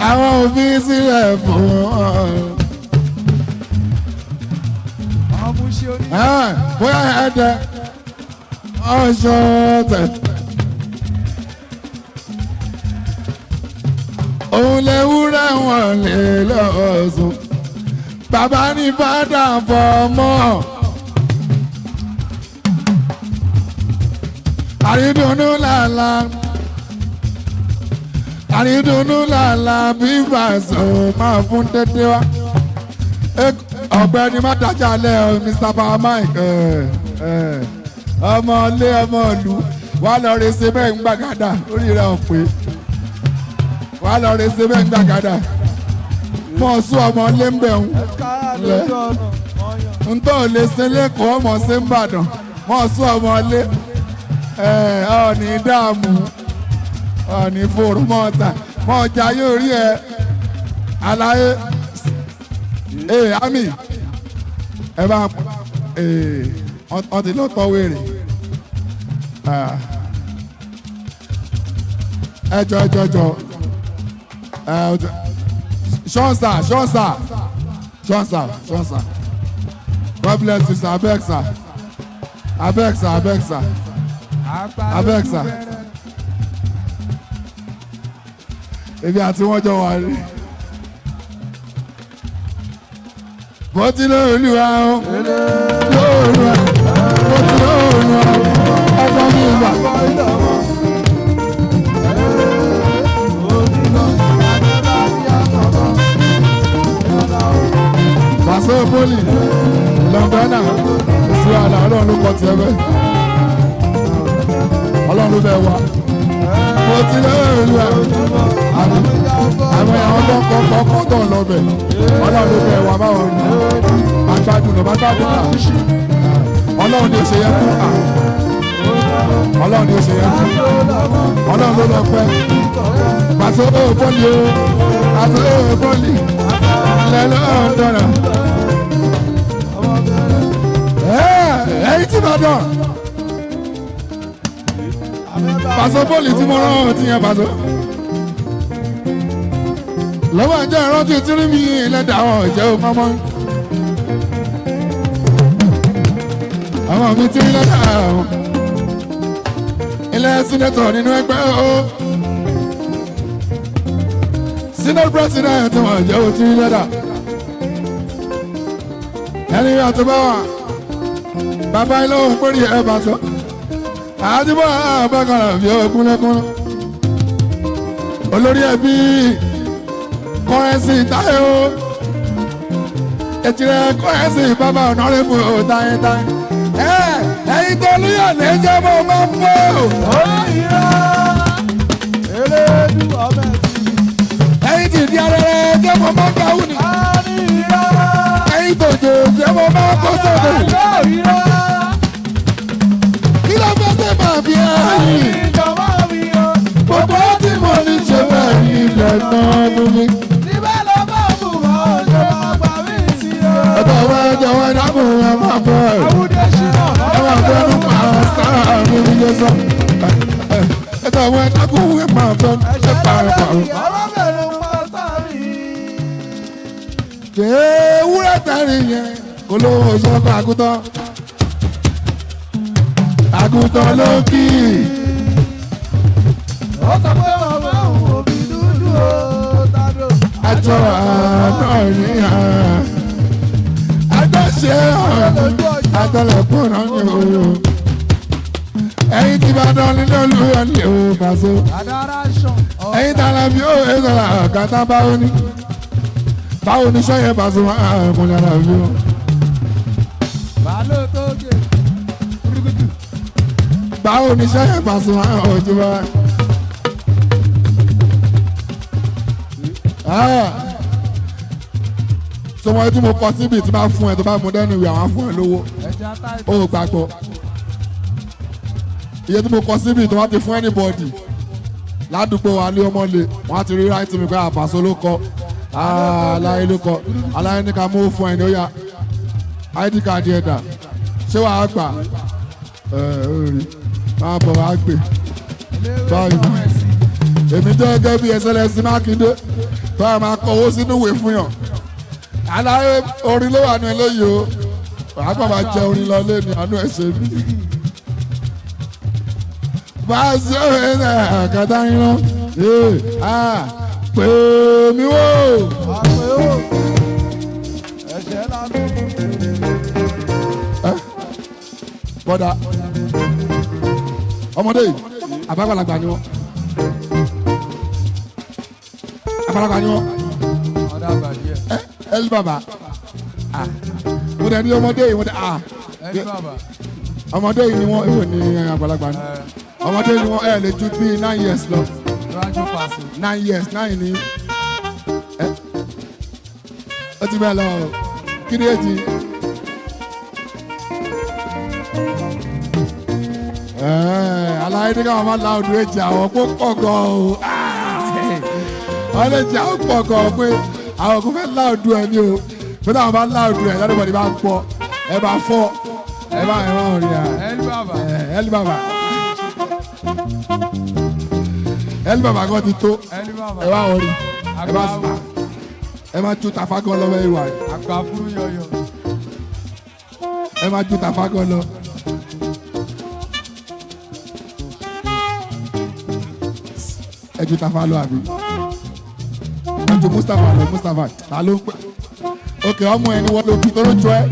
àwọn òbí sílẹ̀ fún ọ̀rọ̀. bóyá ẹ̀dẹ̀ ọ̀ṣọ́ tẹ̀. òun lè wúrẹ́ wọn lè lọ́sùn bàbá ní bàdà fọmọ́. àrídùnnú làlà àrídùnnú làlà bí Paso máa fún dédé wá. ọ̀gbẹ́ni má dájà lẹ́ ọ Mr. Pamike ọmọ ilé ọmọ ìlú wà lọ rẹ ṣe bẹ́ẹ̀ ń gbàgádà lórí rẹ̀ ò pé wà lọ rẹ ṣe bẹ́ẹ̀ ń gbàgádà mọ̀ sún ọmọ ilé ń bẹ̀ ń lẹ̀ ntọ́ ò lè ṣe lẹ́kọ̀ọ́ ọmọ ṣe ń bàdàn mọ̀ sún ọmọ ilé ọ̀ọ́nì dààmú ọ̀ọ́nì fòrò mọ́ta mọ́ọ̀jà yóò rí ẹ àlàyé àmì ẹ bá wọ́n ti lọ tọ́ wèrè ẹjọ ṣọ́nsà God bless you sir abeg sir ebi àti wọ́n jọ wà rí bó ti lóòlùwà ó lóòlùwà bó ti lóòlùwà ọkọ mi ìgbà. Paso poli lọ́gbọ́nà sí àlà ọlọ́run ló kọ́ tiẹ̀ bẹ́ẹ̀ ọlọ́run ló bẹ̀ wá mo ti lóòlùwà àwọn àwọn tó kọ́kọ́ tó lọ bẹ̀ ọlọ́run ló bẹ̀ wá báwọn ní agbádùn lọ bá gbádùn náà ọlọ́run ní oṣù yẹn kú ọlọ́run ní oṣù yẹn kú ọlọ́run ló lọ pẹ́ Paso poli o Paso poli lẹ́lọ́dọ̀nà ẹ̀yìn tí bá dán Pàṣẹ bọ́ọ̀lì tí mo rán ọtí yẹn pàṣẹ. Lọ́wọ́ ẹ̀jẹ̀ ìrántí tírí mi ẹlẹ́dàá ọ̀jẹ̀ ò mọ́mọ́. Àwọn mi tírí lẹ́dàá ọ̀hún. Ilé sínétọ̀ nínú ẹgbẹ́ o. Senate president tí wọ́n jẹ́ òtí lẹ́dàá. Ẹni àtúbọ̀ wà. Bàbá ilé òun péré ẹ̀ bá sọ. Àdìbò àbákanà fi kúnlẹ́kúnlẹ́. Olórí ẹbí kọ́rẹ́nsì táyé o. Ètìrẹ kọ́rẹ́nsì bàbá ọ̀nàrẹ́bù táyétáyé. Ẹyin tó lóyè lè jẹ́ mo máa ń mọ́. Elédú ọbẹ̀ sí. Ẹyin ti di arẹrẹ jẹ́ mo máa ń kàwé ni. Ẹyin tó jò jẹ́ mo máa ń kó sóde. Kí ló fẹ́ sẹ́ máa bí ẹ̀yìn? Gbogbo tí mo ní ṣe bẹ́ẹ̀ ní ilẹ̀ náà fún mi. Níbẹ̀ ló bá bù wọ́n ọjọ́ àgbà mi sí o. Ọ̀dọ̀ ẹ̀jọ̀ dákun ẹ̀ máa bọ̀ ẹ̀. Àwùjọ ṣìnà. Ẹ máa bọ̀ ẹnu máa sáà mi ní ilé sọ. Ẹ̀dọ̀ dákun ẹ̀ máa bọ̀ ẹ̀ pàrọ̀pàrọ̀. Arábìnrin máa sáré. Ewúrẹ́ tẹ̀rí yẹn kò lówó sọ́kọ̀ àgùntàn. Àgùntàn ló kì í. Ó sọ pé ọmọ òun òbí dúdú o tàbí o. Àjọ àná ní hàn. Àjọṣe hàn. Àtẹlẹkùn náà ní òyò. Ẹyin tí bá dán nílé olúyọ ní òun pàṣẹ. Ẹyin tí a lọ fi ó èsọ̀rọ̀ àkàtà báwo ni. Báwo ni sọ́yẹ́ pàṣẹ wọn àmọ́ ní àlàáfíà o. Bàálù tó gé. Báwo ni sọ́yẹ́ pàṣẹ wọn ojú wa. Sọmọ tí mo kọ síbi tí bá fún ẹ tó bá mú dẹ́nu ìwé àwọn fún ẹ lówó. Ó gbàgbọ́. Iye tí mo kọ síbi tí wọ́n ti fún anybody. Ládùúgbò wa ní ọmọlé wọ́n á ti rí ráìtì mi pé àpàṣọ ló kọ. Aláyé ló kọ. Aláyé ní ká mú fún ẹ ní ó yá. ID card ẹ̀dà. Ṣé wàá gbà? Rí. Máa bọ̀ wá gbé. Báyìí. Èmi jẹ́ gẹ́gẹ́ bí SLS Mákindé. Tó a máa kọ owó sínú ìwé fún yàn. Aláyé orin ló wà ní eléyìí o. Wàá kàn máa jẹ orin lọ lé ní àánú ẹ̀ṣẹ̀ mi. Báàsì òwe náà àkàtà yín náà. Pè mí wò. Àpè ó. Ẹ̀ṣẹ̀ lánàá. Bọ́dà ọmọdé yìí àbágbàlagbà ni wọ́n. Àgbàlagbà ni wọ́n. Ọ̀dà àbàdìẹ. Ẹ̀lí bàbá. Mo dẹ̀ ní ọmọdé yìí mo dẹ̀ Ẹ̀lí bàbá. ọmọdé yìí ni wọ́n èwo ni àgbàlagbà ni. Ọmọdé yìí ni wọ́n lè ju bí 9 years lọ. Rájú pàṣẹ. 9 years 9 ni. Ó ti bẹ́ẹ̀ lọ kí ni èjì. Aláyé ní káwọn máa la ọdún èjì àwọn kó pọ̀ gan o. Wọ́n lè jẹ́ àwọn pọ̀ gan pé àwọn kò fẹ́ la ọdún ẹ̀ ní o. Bí táwọn bá la ọdún ẹ̀ lọ́dún bọ̀dé bá ń pọ̀ ẹ bá fọ́ ẹ bá rí à. Ẹ̀lí bàbá. Ẹ̀lí bàbá. Ẹ̀lí bàbá kan ti tó. Ẹ̀lí bàbá. Ẹ bá wọ̀ rí. Ẹ máa tú tàfá gan lọ́wọ́ ìwà rẹ̀. Àgbà fúru yọyọ. Ẹ máa tú tàfá gan lọ. Ẹ ju tàfá lọ àbí. Ẹ ju Mustapha lọ Mustapha ta ló ń pẹ́. Òkè ọmọ ẹni wọ́n ló fi tó ló jọ ẹ́.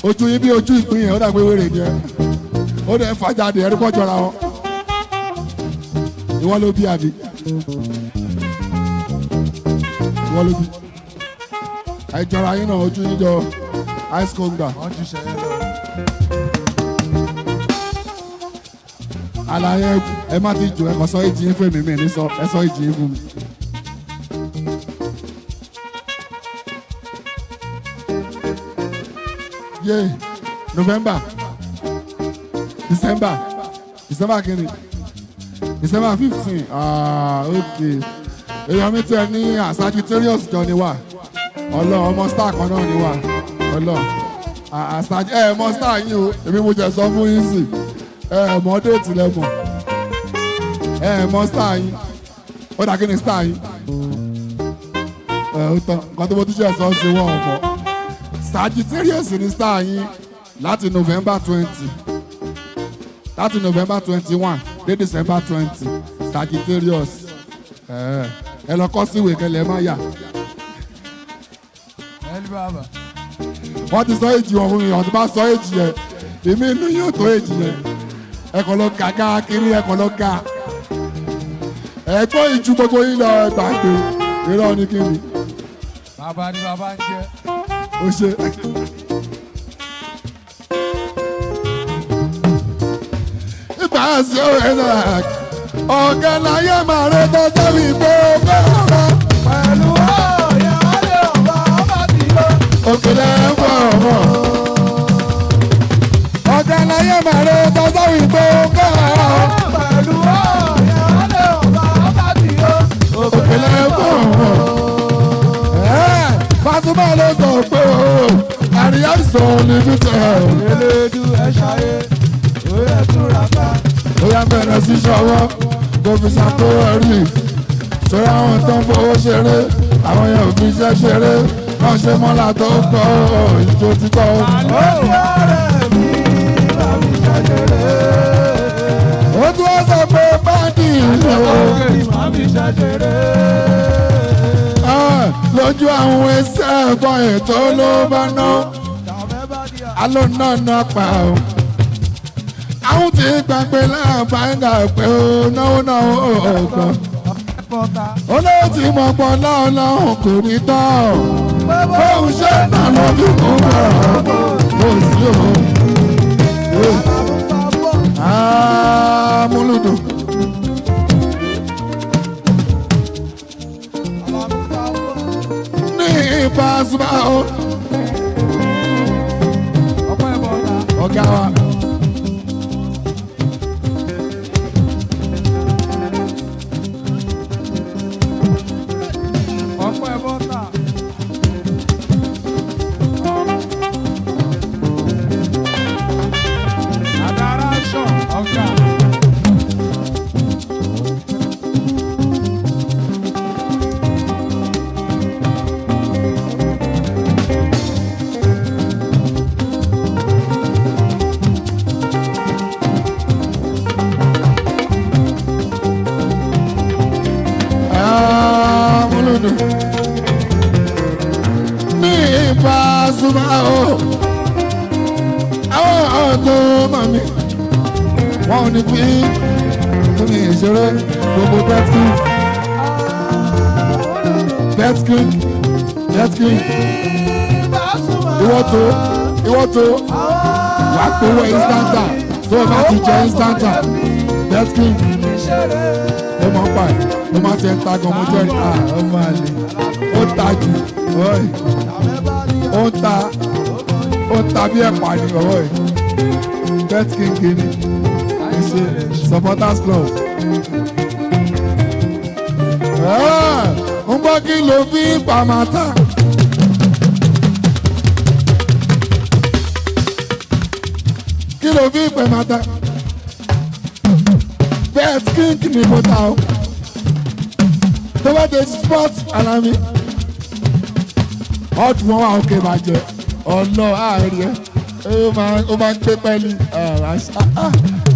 Ojú yín bí ojú ìpín yẹn ó dàgbé wèrè ni ẹ. Ó dẹ̀ fà jáde ẹ̀rí kọ́ jọra wọn. Ìwọ ló bí àbí. Ìwọ ló bí. Ẹ jọra yín náà ojú yín jọ ice cream gbà. Wọ́n ju ṣẹ̀yẹ lọ. Àlàyé ẹ má ti jù ẹ kàn sọ èjì yín fún mi ní sọ ẹ sọ èjì yín fún mi. Yé November December kìíní December 15 ok èèyàn mi tẹ ní Sagittarius jọ ni wà ọmọ star kan náà ni wà ọmọ star yín o èmi mo jẹ sọ fún yín sí mọ déètì lẹ́mọ̀ mọ star yín ó dà kí ni star yín ó tán nǹkan tó bó tún ṣe ẹ̀sọ́ ṣe wọ́n ọ̀pọ̀ Sagittarius ní star yín láti November 20 láti November 21 dé December 20 Sagittarius ẹ lọ kọ́ síwèé kẹlẹ́ má yà. wọ́n ti sọ èjì wọn fún mi wọ́n ti bá sọ èjì yẹn èmi inú yóò tó èjì yẹn ẹ̀kọ́ ló ga káàkiri ẹ̀kọ́ ló ga ẹ̀gbọ́n ìju gbogbo yín lọ gbàgbé irọ́ ní kí ni. bàbá ni bàbá ń jẹ. ó ṣe. ìgbà sí òwe náà ọ̀gá láyé máa rẹ tó sẹ́mi pé ó fẹ́ ọ̀rọ̀. pẹ̀lú ọ̀yà alẹ́ ọ̀bà ọba ti lọ. òkèlè ń bọ̀ ọ̀bọ̀. ọ̀gá láyé máa rẹ tó sẹ́mi pé ó fẹ́ ọ̀rọ̀. pẹ̀lú ọ̀yà alẹ́ ọ̀bà ọba ti lọ. òkèlè ń bọ̀ ọ̀bọ̀. Pasuma ló sọ pé àríyá sọ níbi tẹ̀. elédú ẹ ṣayé òye túra ká. ó yá bẹ̀rẹ̀ sí ṣọwọ́ kó fi ṣàkó ẹ̀rí. ṣọ́ra àwọn tó ń fowó ṣeré àwọn yẹn ò fi iṣẹ́ ṣeré wọ́n ṣe mọ́lá tó kọ́ ìjó ti kọ́. ó rẹ̀ mí bàbí ṣàṣeré. ó tún wá sọ pé báńkì ìlú. bàbí ṣàṣeré. lójú àwọn ẹsẹ̀ ẹ̀kọ́ ètò ló bá ná aló náà ná pa o. àwọn tí gbàgbé láàbáńgà pé ó náwó náà ó gbọ́. olówó tí mo pọ̀ láọ̀láhùn kò ní tán. bóun ṣe náà lójú kó bọ̀ kó sí o. múlùdùn. Pasuma o. ọ̀gá wa. ọ̀pọ̀ ẹ̀bọ̀ ta. àdàrà aṣọ ọ̀gá. Pasuma o. àwọn tó mọ̀ mí wọ́n ò ní fi tómi ìṣeré gbogbo betking ìwọ́ tó wà pòwọ́ instanta tó o bá ti jẹ instanta betking ló máa ń pa ẹ̀ ló máa ti ń ta gan mo jẹ́ ọmọ àlè ó ta jù ó ń ta bí ẹ̀pà ní ọwọ́ ẹ̀ betking kìíní ìṣe supporters club. ń gbọ́ kí ló fi pàmàtà. kí ló fi pàmàtà. betking ni mo ta o. tó bá dé sport alami. ọ̀tún wọn wà òkè bàjẹ́ ọ̀nà àárín ẹ̀ ó máa ń gbé pẹ́ẹ́lí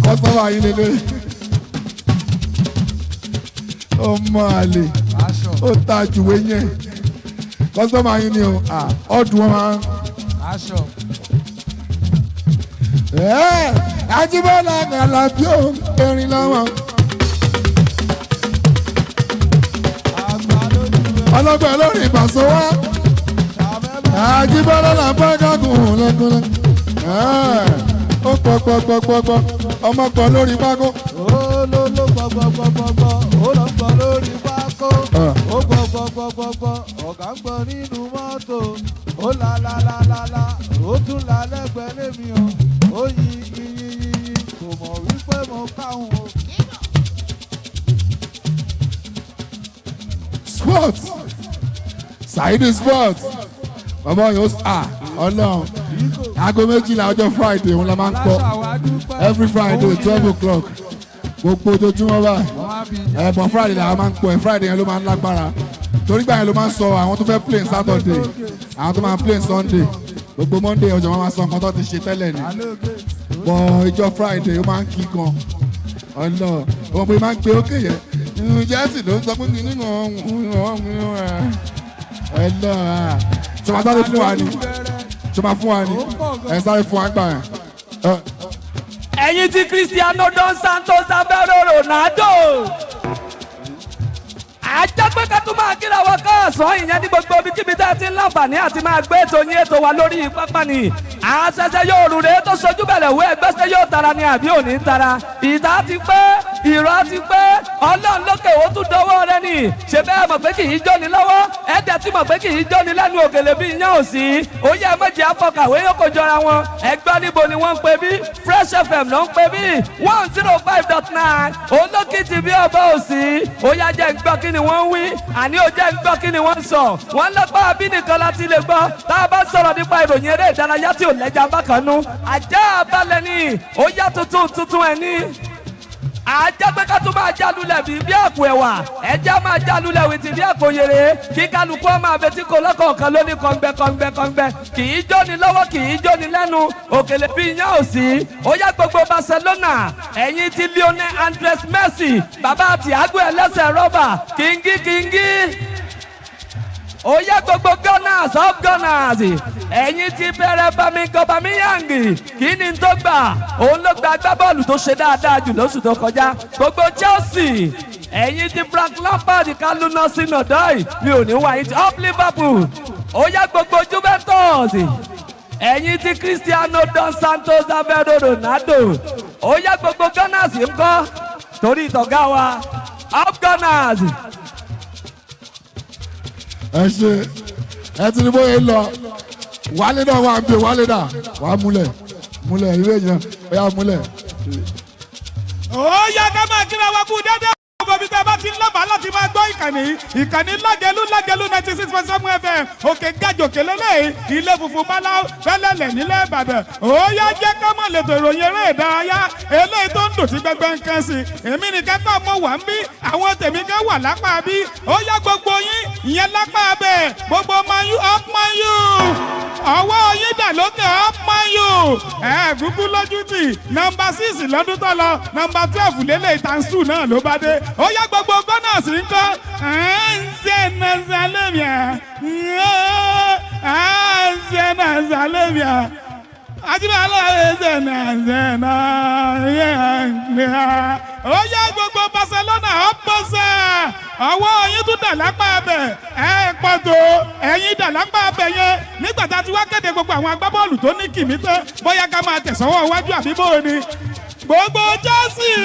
kọ́sọ́mà yín lélẹ̀ ọmọ àlè ó ta jùwé yẹn kọ́sọ́mà yín ni ọ̀dùn wọn máa ń. Ajíbọ́lá Àlàbí ò erin lọ́wọ́ ọlọ́gbẹ́ lórí ìbàṣọ wa. Ajíbọ́lá là ń bá gágùn lẹ́kùnrin. Ó pọ̀pọ̀pọ̀pọ̀ ọmọ kan lórí pákó. Ó ló pọ̀pọ̀pọ̀pọ̀ ó lọ pọ̀ lórí pákó. Ó pọ̀pọ̀pọ̀pọ̀ ọ̀gá ń gbọ́ nínú mọ́tò. Ó la ó tún la lẹ́gbẹ̀ẹ́ lémi o. Ó yí kò mọ̀ wípé mo káwọn o. Sport Saidi sport bàbá yóò Ọlọ́run aago méjìlá ọjọ́ Friday òun la máa ń kọ every Friday 12 o'clock gbogbo ojoojúmọ́ báyìí ẹ̀bọ̀n Friday làwọn máa ń pọ̀ ẹ̀ Friday yẹn ló máa ń lágbára torí gbà yẹn ló máa ń sọ àwọn tó fẹ́ play Saturday àwọn tó máa play Sunday gbogbo Monday ọjọ́ wọn máa sọ nǹkan tó ti ṣe tẹ́lẹ̀ ni bọ̀ ìjọ Friday ó máa ń kí gan ọ̀nà òun pé máa ń gbé ókè yẹn jẹ́sì ló ń sọ pé nínú ẹ̀lọ́ ṣọba sáré fún wa ni ṣọba fún wa ni ẹ̀ sáré fún wa gbà yẹn. ẹ̀yin tí Cristiano Dos Santos Aveiro Ronaldo àjẹpẹ́ ká tún máa kíra wọ káàsán ìyẹn ní gbogbo ibikíbi tá a ti ń láǹfààní àti máa gbé ètò yín ètò wa lórí pápá ni àṣẹṣẹ yóò rúre tó sojú bẹ̀rẹ̀ wé ẹgbẹ́sẹ̀ yóò tara ni àbí òní tara ìta ti pé ìrọ̀ ti pé ọlọ́run lókè ó tún dọwọ́ rẹ ni ṣe bẹ́ẹ̀ mọ̀ pé kì í jóni lọ́wọ́ ẹ̀dẹ̀ tí mọ̀ pé kì í jóni lẹ́nu òkèlè bí iyán ò sí ó yẹ méjì afọkàwé yóò kó jọra wọn ẹgbẹ́ níbo ni wọ́n ń pè bí Fresh FM ló ń pè bí 105.9 olókìtì bí ọba òsì ó yá jẹ́ ń gbọ́ kí ni wọ́n ń wí àní ó jẹ́ ń gbọ́ kí ni wọ́n ń sọ wọ́n lọ́pọ̀ àbí nìkan láti lè gbọ́ tá a bá sọ̀rọ̀ nípa ìròyìn eré ìdárayá tí ò lẹ́jà bákanú ajá balẹ̀ ni ó yá tuntun ẹ̀ ní ajá pé ká tún máa jálulẹ̀ bí àpò ẹ̀wà ẹja máa jálulẹ̀ wìtì bí àpò yèrè kí kálukú ọmọ abẹ́tí kò lọ́kọ̀ọ̀kan lóní kọ̀ǹgbẹ́ kì í jóni lọ́wọ́ kì í jóni lẹ́nu òkèlè bí iyán ò sí ó yá gbogbo Barcelona ẹ̀yin ti Lionel Andres Messi bàbá Thiago ẹlẹ́sẹ̀ rọ́bà kíngí ó yá gbogbo Gunners of Gunners ẹ̀yin ti bẹ̀rẹ̀ Bamiyang kí ni tó gbà òun ló gba agbábọ́ọ̀lù tó ṣe dáadáa jù lóṣù tó kọjá gbogbo Chelsea ẹ̀yin ti Frank Lampard kálú náà sínú ọ̀dọ́ yìí mi ò ní wáyé ti up Liverpool ó yá gbogbo Juventus ẹ̀yin ti Cristiano Dos Santos Aveiro Ronaldo ó yá gbogbo Gunners ń kọ́ torí ìtọ̀gá wa up Gunners. ẹ ṣe ẹ ti ní bóyá lọ wálé náà wà ń bè wálé náà wà á múlẹ̀ ìwé yẹn ó yà múlẹ̀. ó yá ká máa kíra wa kú dédé gbogbo ibi tí a bá ti ń lọ́bàá láti máa gbọ́ ìkànnì lágẹ̀lú 96.7 FM òkè gàjòkè lélẹ̀ ilé funfun bálá fẹ́lẹ́lẹ̀ nílẹ̀ Ìbàdàn ó yá jẹ́ ká mọ̀ lẹ́tọ̀ ìròyìn eré ìdárayá eléyìí tó ń dùn sí gbẹgbẹ nǹkan sí èmi nìkan náà mo wà ń bí àwọn tèmi kan wà lápá bí ó yá gbogbo yín ìyẹn lápá bẹ́ẹ̀ gbogbo Man U up Man U ọwọ́ yín dà lókè up Man U gúgú lójú tì nọ́mbà 6 lọ́dún tó lọ nọ́mbà 12 lélẹ̀ ìtànsù náà ló bá dé ó yá gbogbo Gunners ń kọ́ ó yá gbogbo Barcelona ọ̀pọ̀sẹ̀ ọwọ́ yín tún dà lápá abẹ pọ̀ tó ẹ̀yin dà lápá abẹ yẹn nígbà tá a ti wá kéde gbogbo àwọn agbábọ́ọ̀lù tó ní kìmí tán bóyá ká máa tẹ̀sánwó iwájú àbí bó o ní. gbogbo Chelsea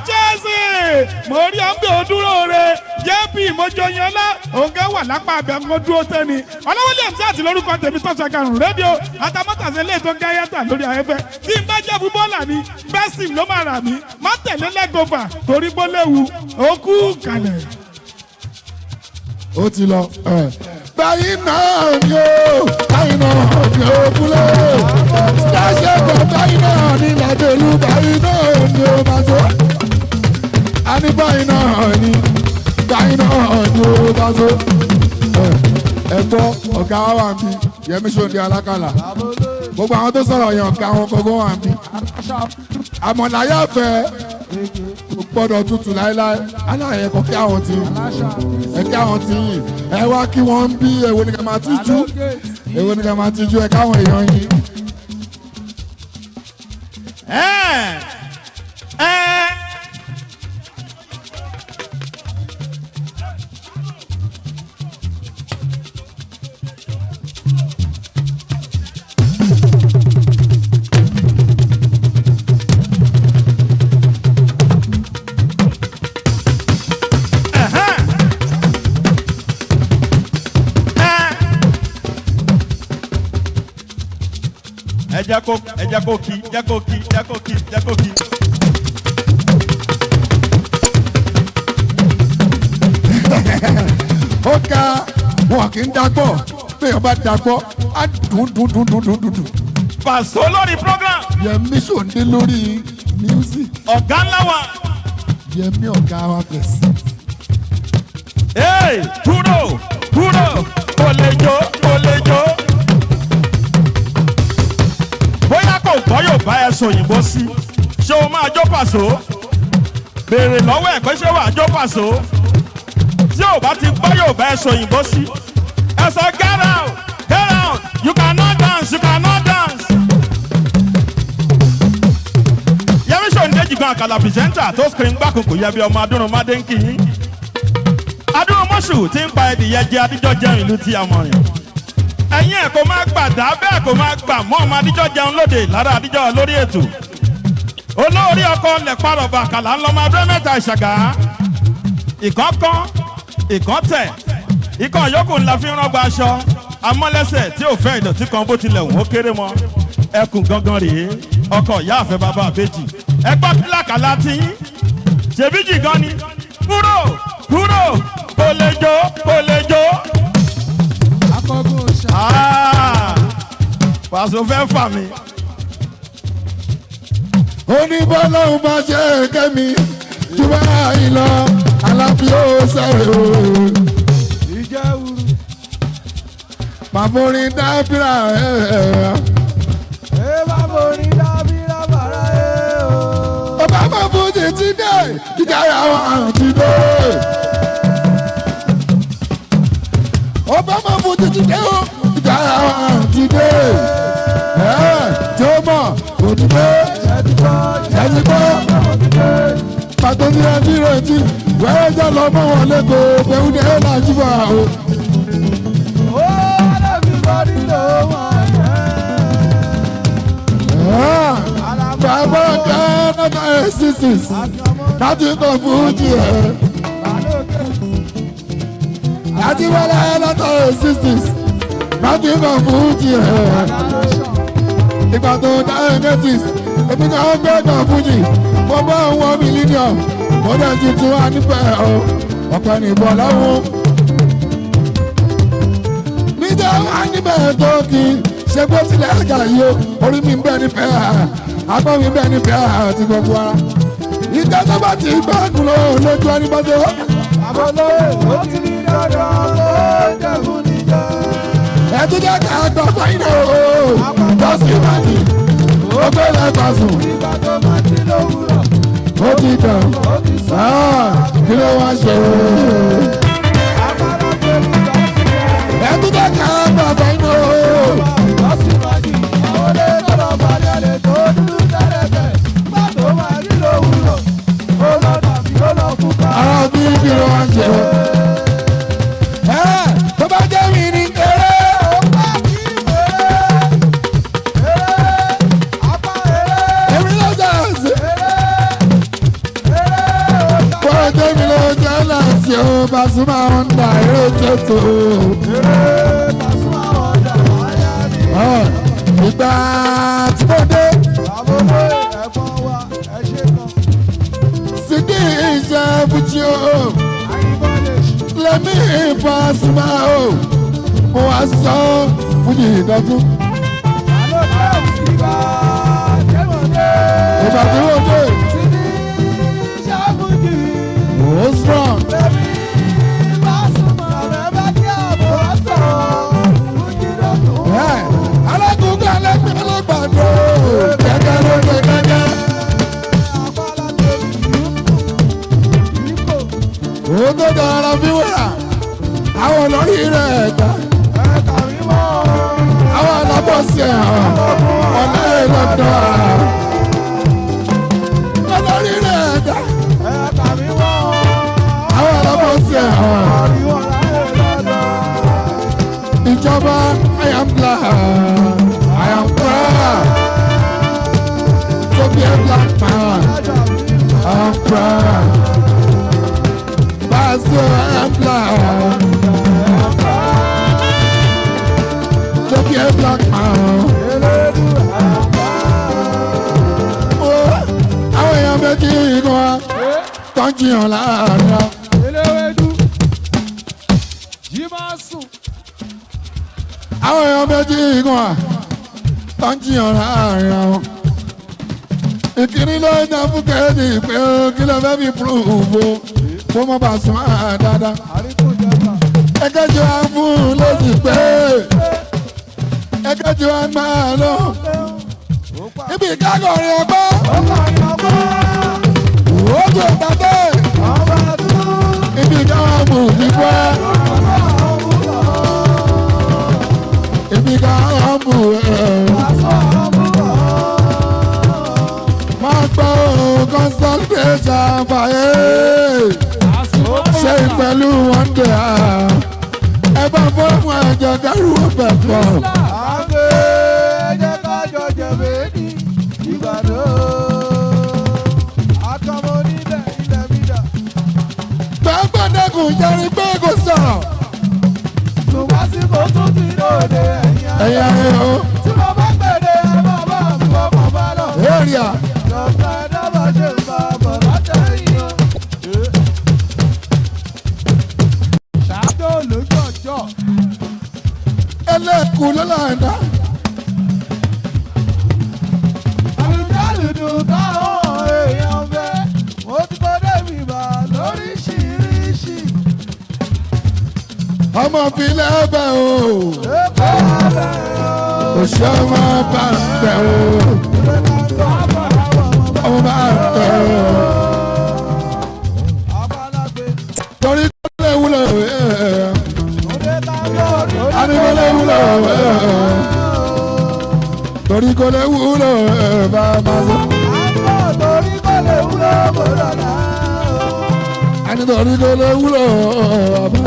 Chelsea mo rí ọgbẹ́ òdúró rẹ̀ JP mojoyanlá òǹkà wà lápá abẹ mo dúró tẹ́ni ọlọ́wọ́lẹ́ àti àti lórúkọ tèmi tọ́sà karùn-ún rédíò àtàmọ́tàsẹ́ lè tó gáyàtà lórí afẹ́fẹ́ tí n bá jẹ́ fúbọ́ọ̀là ni bẹ́sìm ló máa rà mí má tẹ̀lé lẹ́gọ̀fà torí bó léwu ó kú kalẹ̀. ó ti lọ báyìí náà ni ó báyìí náà ni ó kúlẹ̀ ṣáṣẹ́gbọ̀ báyìí náà ni làdèlú báyìí náà ni ó máa tó a ní báyìí náà ni báyìí náà ni ó máa tó ẹ gbọ́ ọ̀gá wa wà ń bí Yẹmí Ṣóńdé Alákàlà gbogbo àwọn tó sọ̀rọ̀ yẹn ọ̀gá wọn gbogbo wà ń bí àmọ̀láyà fẹ́ gbọ́dọ̀ tutù láéláé aláàyè kọ kí àwọn ti ẹ kí àwọn ti yìn ẹ wá kí wọ́n ń bí èwo ni ká máa tijú èwo ni ká máa tijú ẹ káwọn èèyàn yìí. jẹ́ kó kí. ó ká wọn kì í dagbọ́ bẹ́ẹ̀ bá dagbọ́ á dùn. Pàṣọ lórí program. Yẹmí Ṣóńdé lórí music. ọ̀gá ńlá wa Yẹmí ọ̀gá wa fẹ̀sí. Hey, kúrò kò lè jó. Bóyá kò gbọ́ yóò bá ẹ sòyìnbó sí. Ṣé o máa jó pàṣọ? Béèrè lọ́wọ́ ẹ̀ pé ṣé wàá jó pàṣọ? Tí o bá ti gbọ́ yóò bá ẹ sòyìnbó sí. Ẹ sọ get out, you cannot dance. Yẹ́mi Ṣòǹdéjì gan àkàlà pìrìsẹ́ńtà tó screen gbàkùnkùn yẹ bí ọmọ Adúrúnmádé ń kì í. Adúrúnmọ́ṣù ti ń pa ẹdìyẹ jẹ Adíjọ́ jẹun ìlú tí a mọ̀ rìn. Ẹ̀yin ẹ̀ kò máa gbà dá bẹ́ẹ̀ kò máa gbà mọ́ ọmọ Adíjọ́ jẹun lóde lára Adíjọ́ lórí ètò. Olórí ọkọ lẹ̀ parọ̀bà àkàlà ńlọmọ abẹ́rẹ́ mẹ́ta ìṣàgà. Ìkan tẹ̀. Ikọ̀ yòókù ńlá fi ń rọ́gba aṣọ. Amọ́lẹ́sẹ̀ tí ò fẹ́ ìdọ̀tí kan bó tilẹ̀ wọ́n kéré mọ́. Ẹkùn gangan rèé. Ọkọ̀ ìyá àfẹ́ bàbá àbẹ́jì. Ẹgbọ́n kílákàlà ti yín. Ṣèbíjì gan ni. Kúrò kò lè jó. Pàṣẹ fẹ́ fà mí. Oníbọ́lọ́hún bá ṣe kẹ́mi jù báyìí lọ alábí ó sẹ́rẹ̀ o. Màmúrin dábìrà màmúrin dábìrà bàrà o. Ọba máa fún títí dé ìdáyà wọn ti dé. Ọba máa fún títí dé o ìdáyà wọn ti dé. Tí ó mọ̀ òdìdé ẹ̀sìn gbọ́. Pàtó ní ẹbí rẹ̀ tí wẹ́rẹ́ jẹ́ lọ mọ́ wọn lẹ́kọ̀ọ́ pẹ̀lú ní ẹ̀ náà jí wà o. Bàbá kan náà existence láti kọ̀ fújì ẹ̀. Láti wọlé náà existence láti kọ̀ fújì ẹ̀. Ìgbà tó dá ẹ̀mẹ́tìs èmi náà gbé kọ̀ fújì mo bá wọn mílíọ̀nù mo dẹ̀ ti tún wá nípẹ̀ o. Ọ̀pẹ nìbọn lọ́wọ́. Níjẹ́ wá níbẹ̀ tó kí ṣe bó tilẹ̀ ẹ̀ka yìí o. Orí mi ń bẹ nífẹ̀ẹ́ àgbọ̀n mi ń bẹ nífẹ̀ẹ́ àti gbogbo ara. Ìjẹ́ tó bá ti gbádùn lọ lójú ẹni bá tó. Àbọ̀lọ́ ó ti ní dandan ló dẹ̀kun níjẹ́. Ẹ tún jẹ́ ká gbọ́ fáyínà o. Bọ́sì ìbàdí ó gbé lẹ́gbàá sùn. Ìgbà tó bá ti lówùrọ̀. Ó ti dàn kí ló wá ṣe o. Ẹ tún jẹ́ ká gbọ́ fáyínà o. Bọ́sì ìbàdí àwọn olè tọ́lọ̀ balẹ̀ lè tó dúdú tẹ́lẹ̀tẹ̀. Ìgbà tó máa rí lówùrọ̀. Ó lọ tàbí ó lọ fún ká. Àwọn bí kí ló wá ṣe o. Tó bá jẹ́ mi ní kéré. Tí ó bá súnmọ́ ọ̀ndà eré tètò. Ìgbà tí mo dé. Sídì iṣẹ́ fújì o. Lẹ́mí ìfọ̀sùnmọ́ o. Mo wá sọ fújì ìdọ́tún. Ìgbà tí mo dé. Oh, strong. Alákùnkùn alágbàdo kẹ̀kẹ́ ló dé kẹ̀kẹ́. Òun tó dára bí wúrà, àwọn olórí rẹ̀ gbà. Àwọn alábọ̀sí ẹ̀hàn, ọ̀nà ìlọ́dọ̀ olórí rẹ̀ gbà. Àwọn alábọ̀sí ẹ̀hàn. Ìjọba, I am glad, I am proud to be a black man. I am proud. Bazo, I am glad to be a black man. Oh, àwọn èèyàn méjì inú wa tó ń jiyàn láàárín wa. Àwọn èèyàn méjì inú wa tó ń jiyàn láàárín wọn. ìkíní ló ń yan fún kẹ́hìndì pé kí ló fẹ́ fi púrúfù mo mọ Pasuma dáadáa. ẹ̀kẹ́jọ́ á fún un lóṣù pé ẹ̀kẹ́jọ́ á máa lọ. ibi ìkágọ̀rin ọgbọ́n ojú ìtàgé ibi ìkáwọn mú ìgbẹ́ ibi ìkáwọn mú máa gbọ́ concentration fàyè ṣe pẹ̀lú one day ẹ bá fọ́ọ̀mù ẹ̀jẹ̀ dẹ́rù ọ̀bẹ̀ pọ̀. ẹ̀jẹ̀ ká jọ jẹ̀bẹ̀ ní Ìbàdàn àtọmọ nílẹ̀ ilẹ̀ mi dà. gbẹ́gbẹ́dẹ́kùn jẹ́rìí pé kò sọ̀rọ̀. ṣùgbọ́n tí kò tún ti lóde ẹ̀yìn ayé o. tí mo bá gbèdé ẹ máa bá mi fọkàn bá lọ. èrìà. lọ́sẹ̀ ẹ̀dá bá ṣe ń bá bọ̀ látẹ̀yìn o. ṣáàtò lójú ọjọ́. ẹlẹ́kùn ló láǹdà. àlùjálùdù táwọn èèyàn fẹ́ mo ti kọ́ débi bá lóríṣiríṣi. ọmọ filẹ̀ bẹ̀ o. ẹ̀kọ́ bẹ̀ o. òṣì ọmọ bá ń bẹ̀ o. ọmọ bá ń bẹ̀ o. torí kò lè wúlò àní kò lè wúlò torí kò lè wúlò bá a máa sọ. torí kò lè wúlò bọ̀dọ̀ náà. àní torí kò lè wúlò bá a.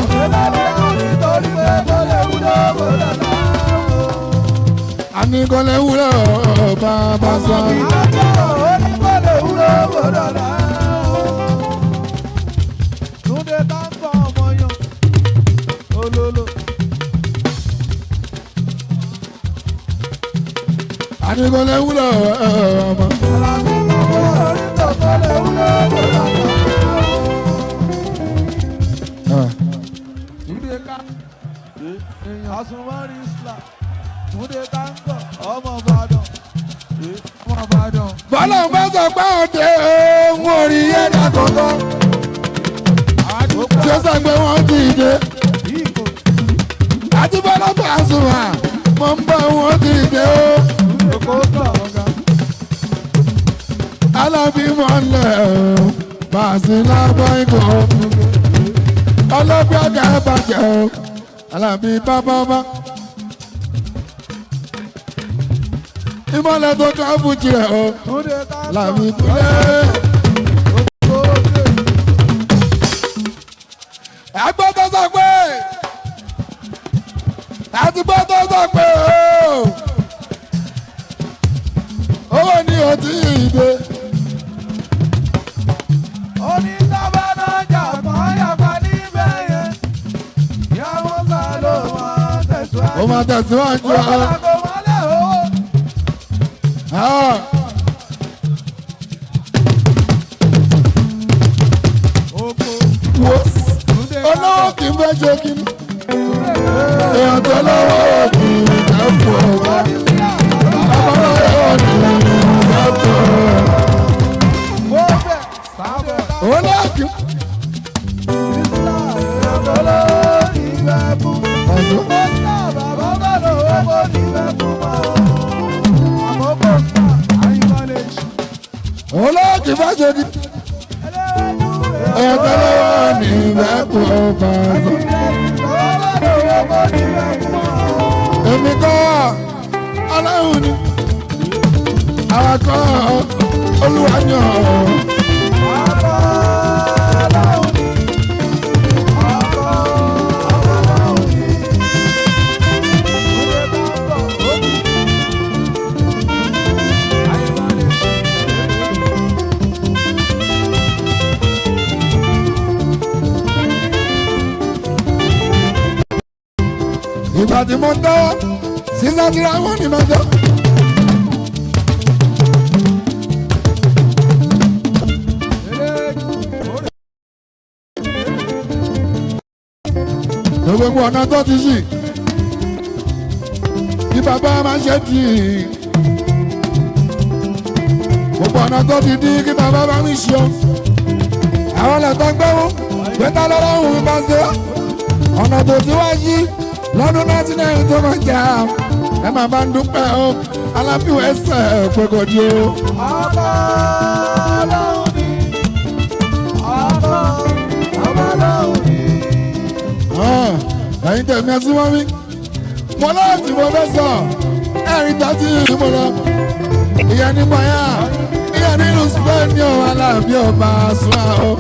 torí kò lè wúlò bọ̀dọ̀ náà. àní kò lè wúlò bá a máa sọ. torí kò lè wúlò bọ̀dọ̀ náà. Túndé tá ń bọ̀ ọmọ yan olólo. àní kò lè wúlò ọmọ. Túndé ká èèyàn àsùnwárí islam. Túndé tá ń bọ̀ ọmọ Ìbàdàn. ọmọ Ìbàdàn. bọ́lá ń bá sọ pé òde ohun orí yẹn dà kọ̀ọ̀kan. tí ó sọ pé wọ́n ti dé. àti bọ́lá bá a sùn wá mo ń bọ̀ wọ́n ti dé o. alábí mọ́lẹ̀ o bàṣẹ lábọ́ ikọ̀ ọlọ́bí ọ̀gá bàjẹ́ o alábí bábábá. ìmọ̀lẹ̀ tó ká fújì rẹ̀ o alábí kúlẹ̀. ẹgbẹ́ tó sọ pé àti gbọ́ tó sọ pé owó ni o ti dé. Onísàbánà jàpọ̀ yàpá níbẹ̀ yẹn. Yàwó sá ló máa tẹ̀síwájú. ó máa tẹ̀síwájú ọ́. Ọ̀làkọ̀ mọ́lẹ̀ o. olówó kì í fẹ́ ṣe kíní. èèyàn tó lọ́wọ́ kì í fẹ́ pọ̀ ọ̀gá. abọ́lọ́wọ́ kì í fẹ́ pọ̀ ọ̀gá. olówó kì í. olówó kì í fẹ́ ṣe kíní. èèyàn tó lọ́wọ́ ní fẹ́ pọ̀ ọ̀gá. èmi kọ́ ọlọ́run ni àwọn kọ́ olúwa yàn. ìgbà tí mo ń dánwọ́ sísá tí ra wọ́n ní máa jọ. gbogbo ọ̀nà tó ti ṣì kí bàbá máa ṣe tì í gbogbo ọ̀nà tó ti di kí bàbá bá mi ṣe ọ́ àwọn lẹ́tọ́ gbẹ́wò gbẹ́ta lọ́lọ́run mi bá ṣe ọ̀nà tó ti wá yí lọ́dún 1990 tó máa jà ẹ máa bá ń dúpẹ́ o alábíwẹ̀ ẹsẹ̀ pẹ̀kọ̀ di o. ọba lọ́hùn ni ọba lọ́hùn ni. ẹ̀yin tẹ̀mí ẹ súnmọ́ mi mo lọ́wọ́ tí mo fẹ́ sọ ẹ̀rín tó ti yìí mo lọ ìyẹn nípa yá ìyẹn nínú spain ní ọ̀hún aláàbí ọba sùn àwọn.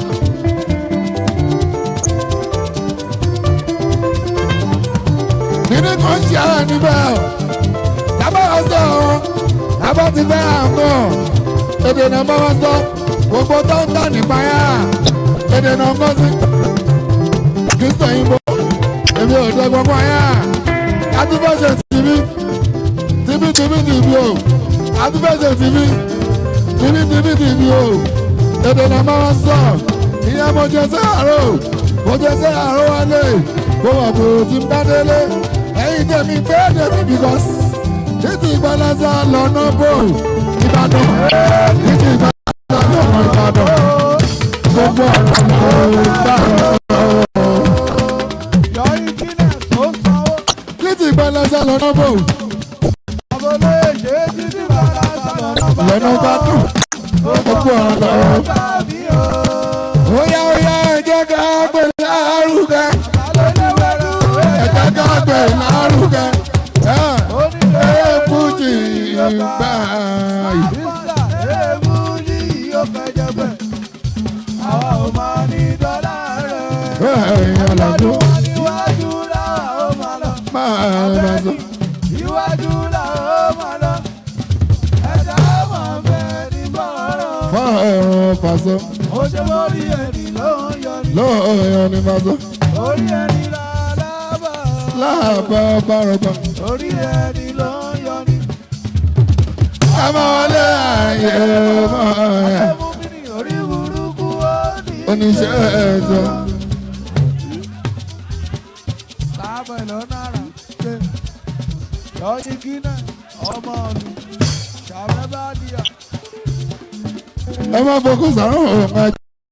nínú kan ṣe ara níbẹ̀ lábàá sọ ọ́ lábàá ti fẹ́ àmọ́ èdè náà bá wá sọ gbogbo tó ń tà nípa yá èdè náà kọ́ sí kí sẹ́yìn bọ́ èmi ò dé gbogbo yá adúbọ̀ṣe tìbí o adúbọ̀ṣe tìbí o èdè náà bá wá sọ ìyá mo jẹ sí àárọ̀ wálé kó wà bò tí ń bá délé ẹ̀yin tẹ̀mí bẹ́ẹ̀ dẹ̀mí because títí ìgbàlásà lọ́nà bò ìbàdàn títí ìgbàlásà lọ́nà ìbàdàn gbogbo ọ̀nà ìbàdàn. títí ìgbàlásà lọ́nà bò lọ́nà ìbàdàn gbogbo ọ̀nà óyá ẹ̀jẹ̀ ká gbé lárugẹ ẹ̀jẹ̀ ká gbé lárugẹ èébùjì ìgbà yìí. èébùjì yóò fẹjẹ bẹ àwa ò máa ní dọ́là rẹ̀. ọ̀làjú iwájú là ó máa lọ. iwájú là ó máa lọ. ẹ̀dá máa bẹ̀ ní bọ́ọ̀rọ̀. fọ́ọ̀rọ̀ pàṣẹ. ó ṣe mórí ẹni ló ń yọrí. ló ń yọrí pàṣẹ. orí ẹni láàbà bárọ̀bà. orí ẹni ló ń yọrí. ká máa wọlé ààyè mọ́ ẹ̀. orí burúkú ó ní. oníṣẹ́ ẹ̀jọ̀. sábà lọ́nà àrà ṣe lọ́yìn kínà ọmọ mi ṣàbẹ́bàdìyà. ẹ má fọkùn sàrùn ọ̀hún.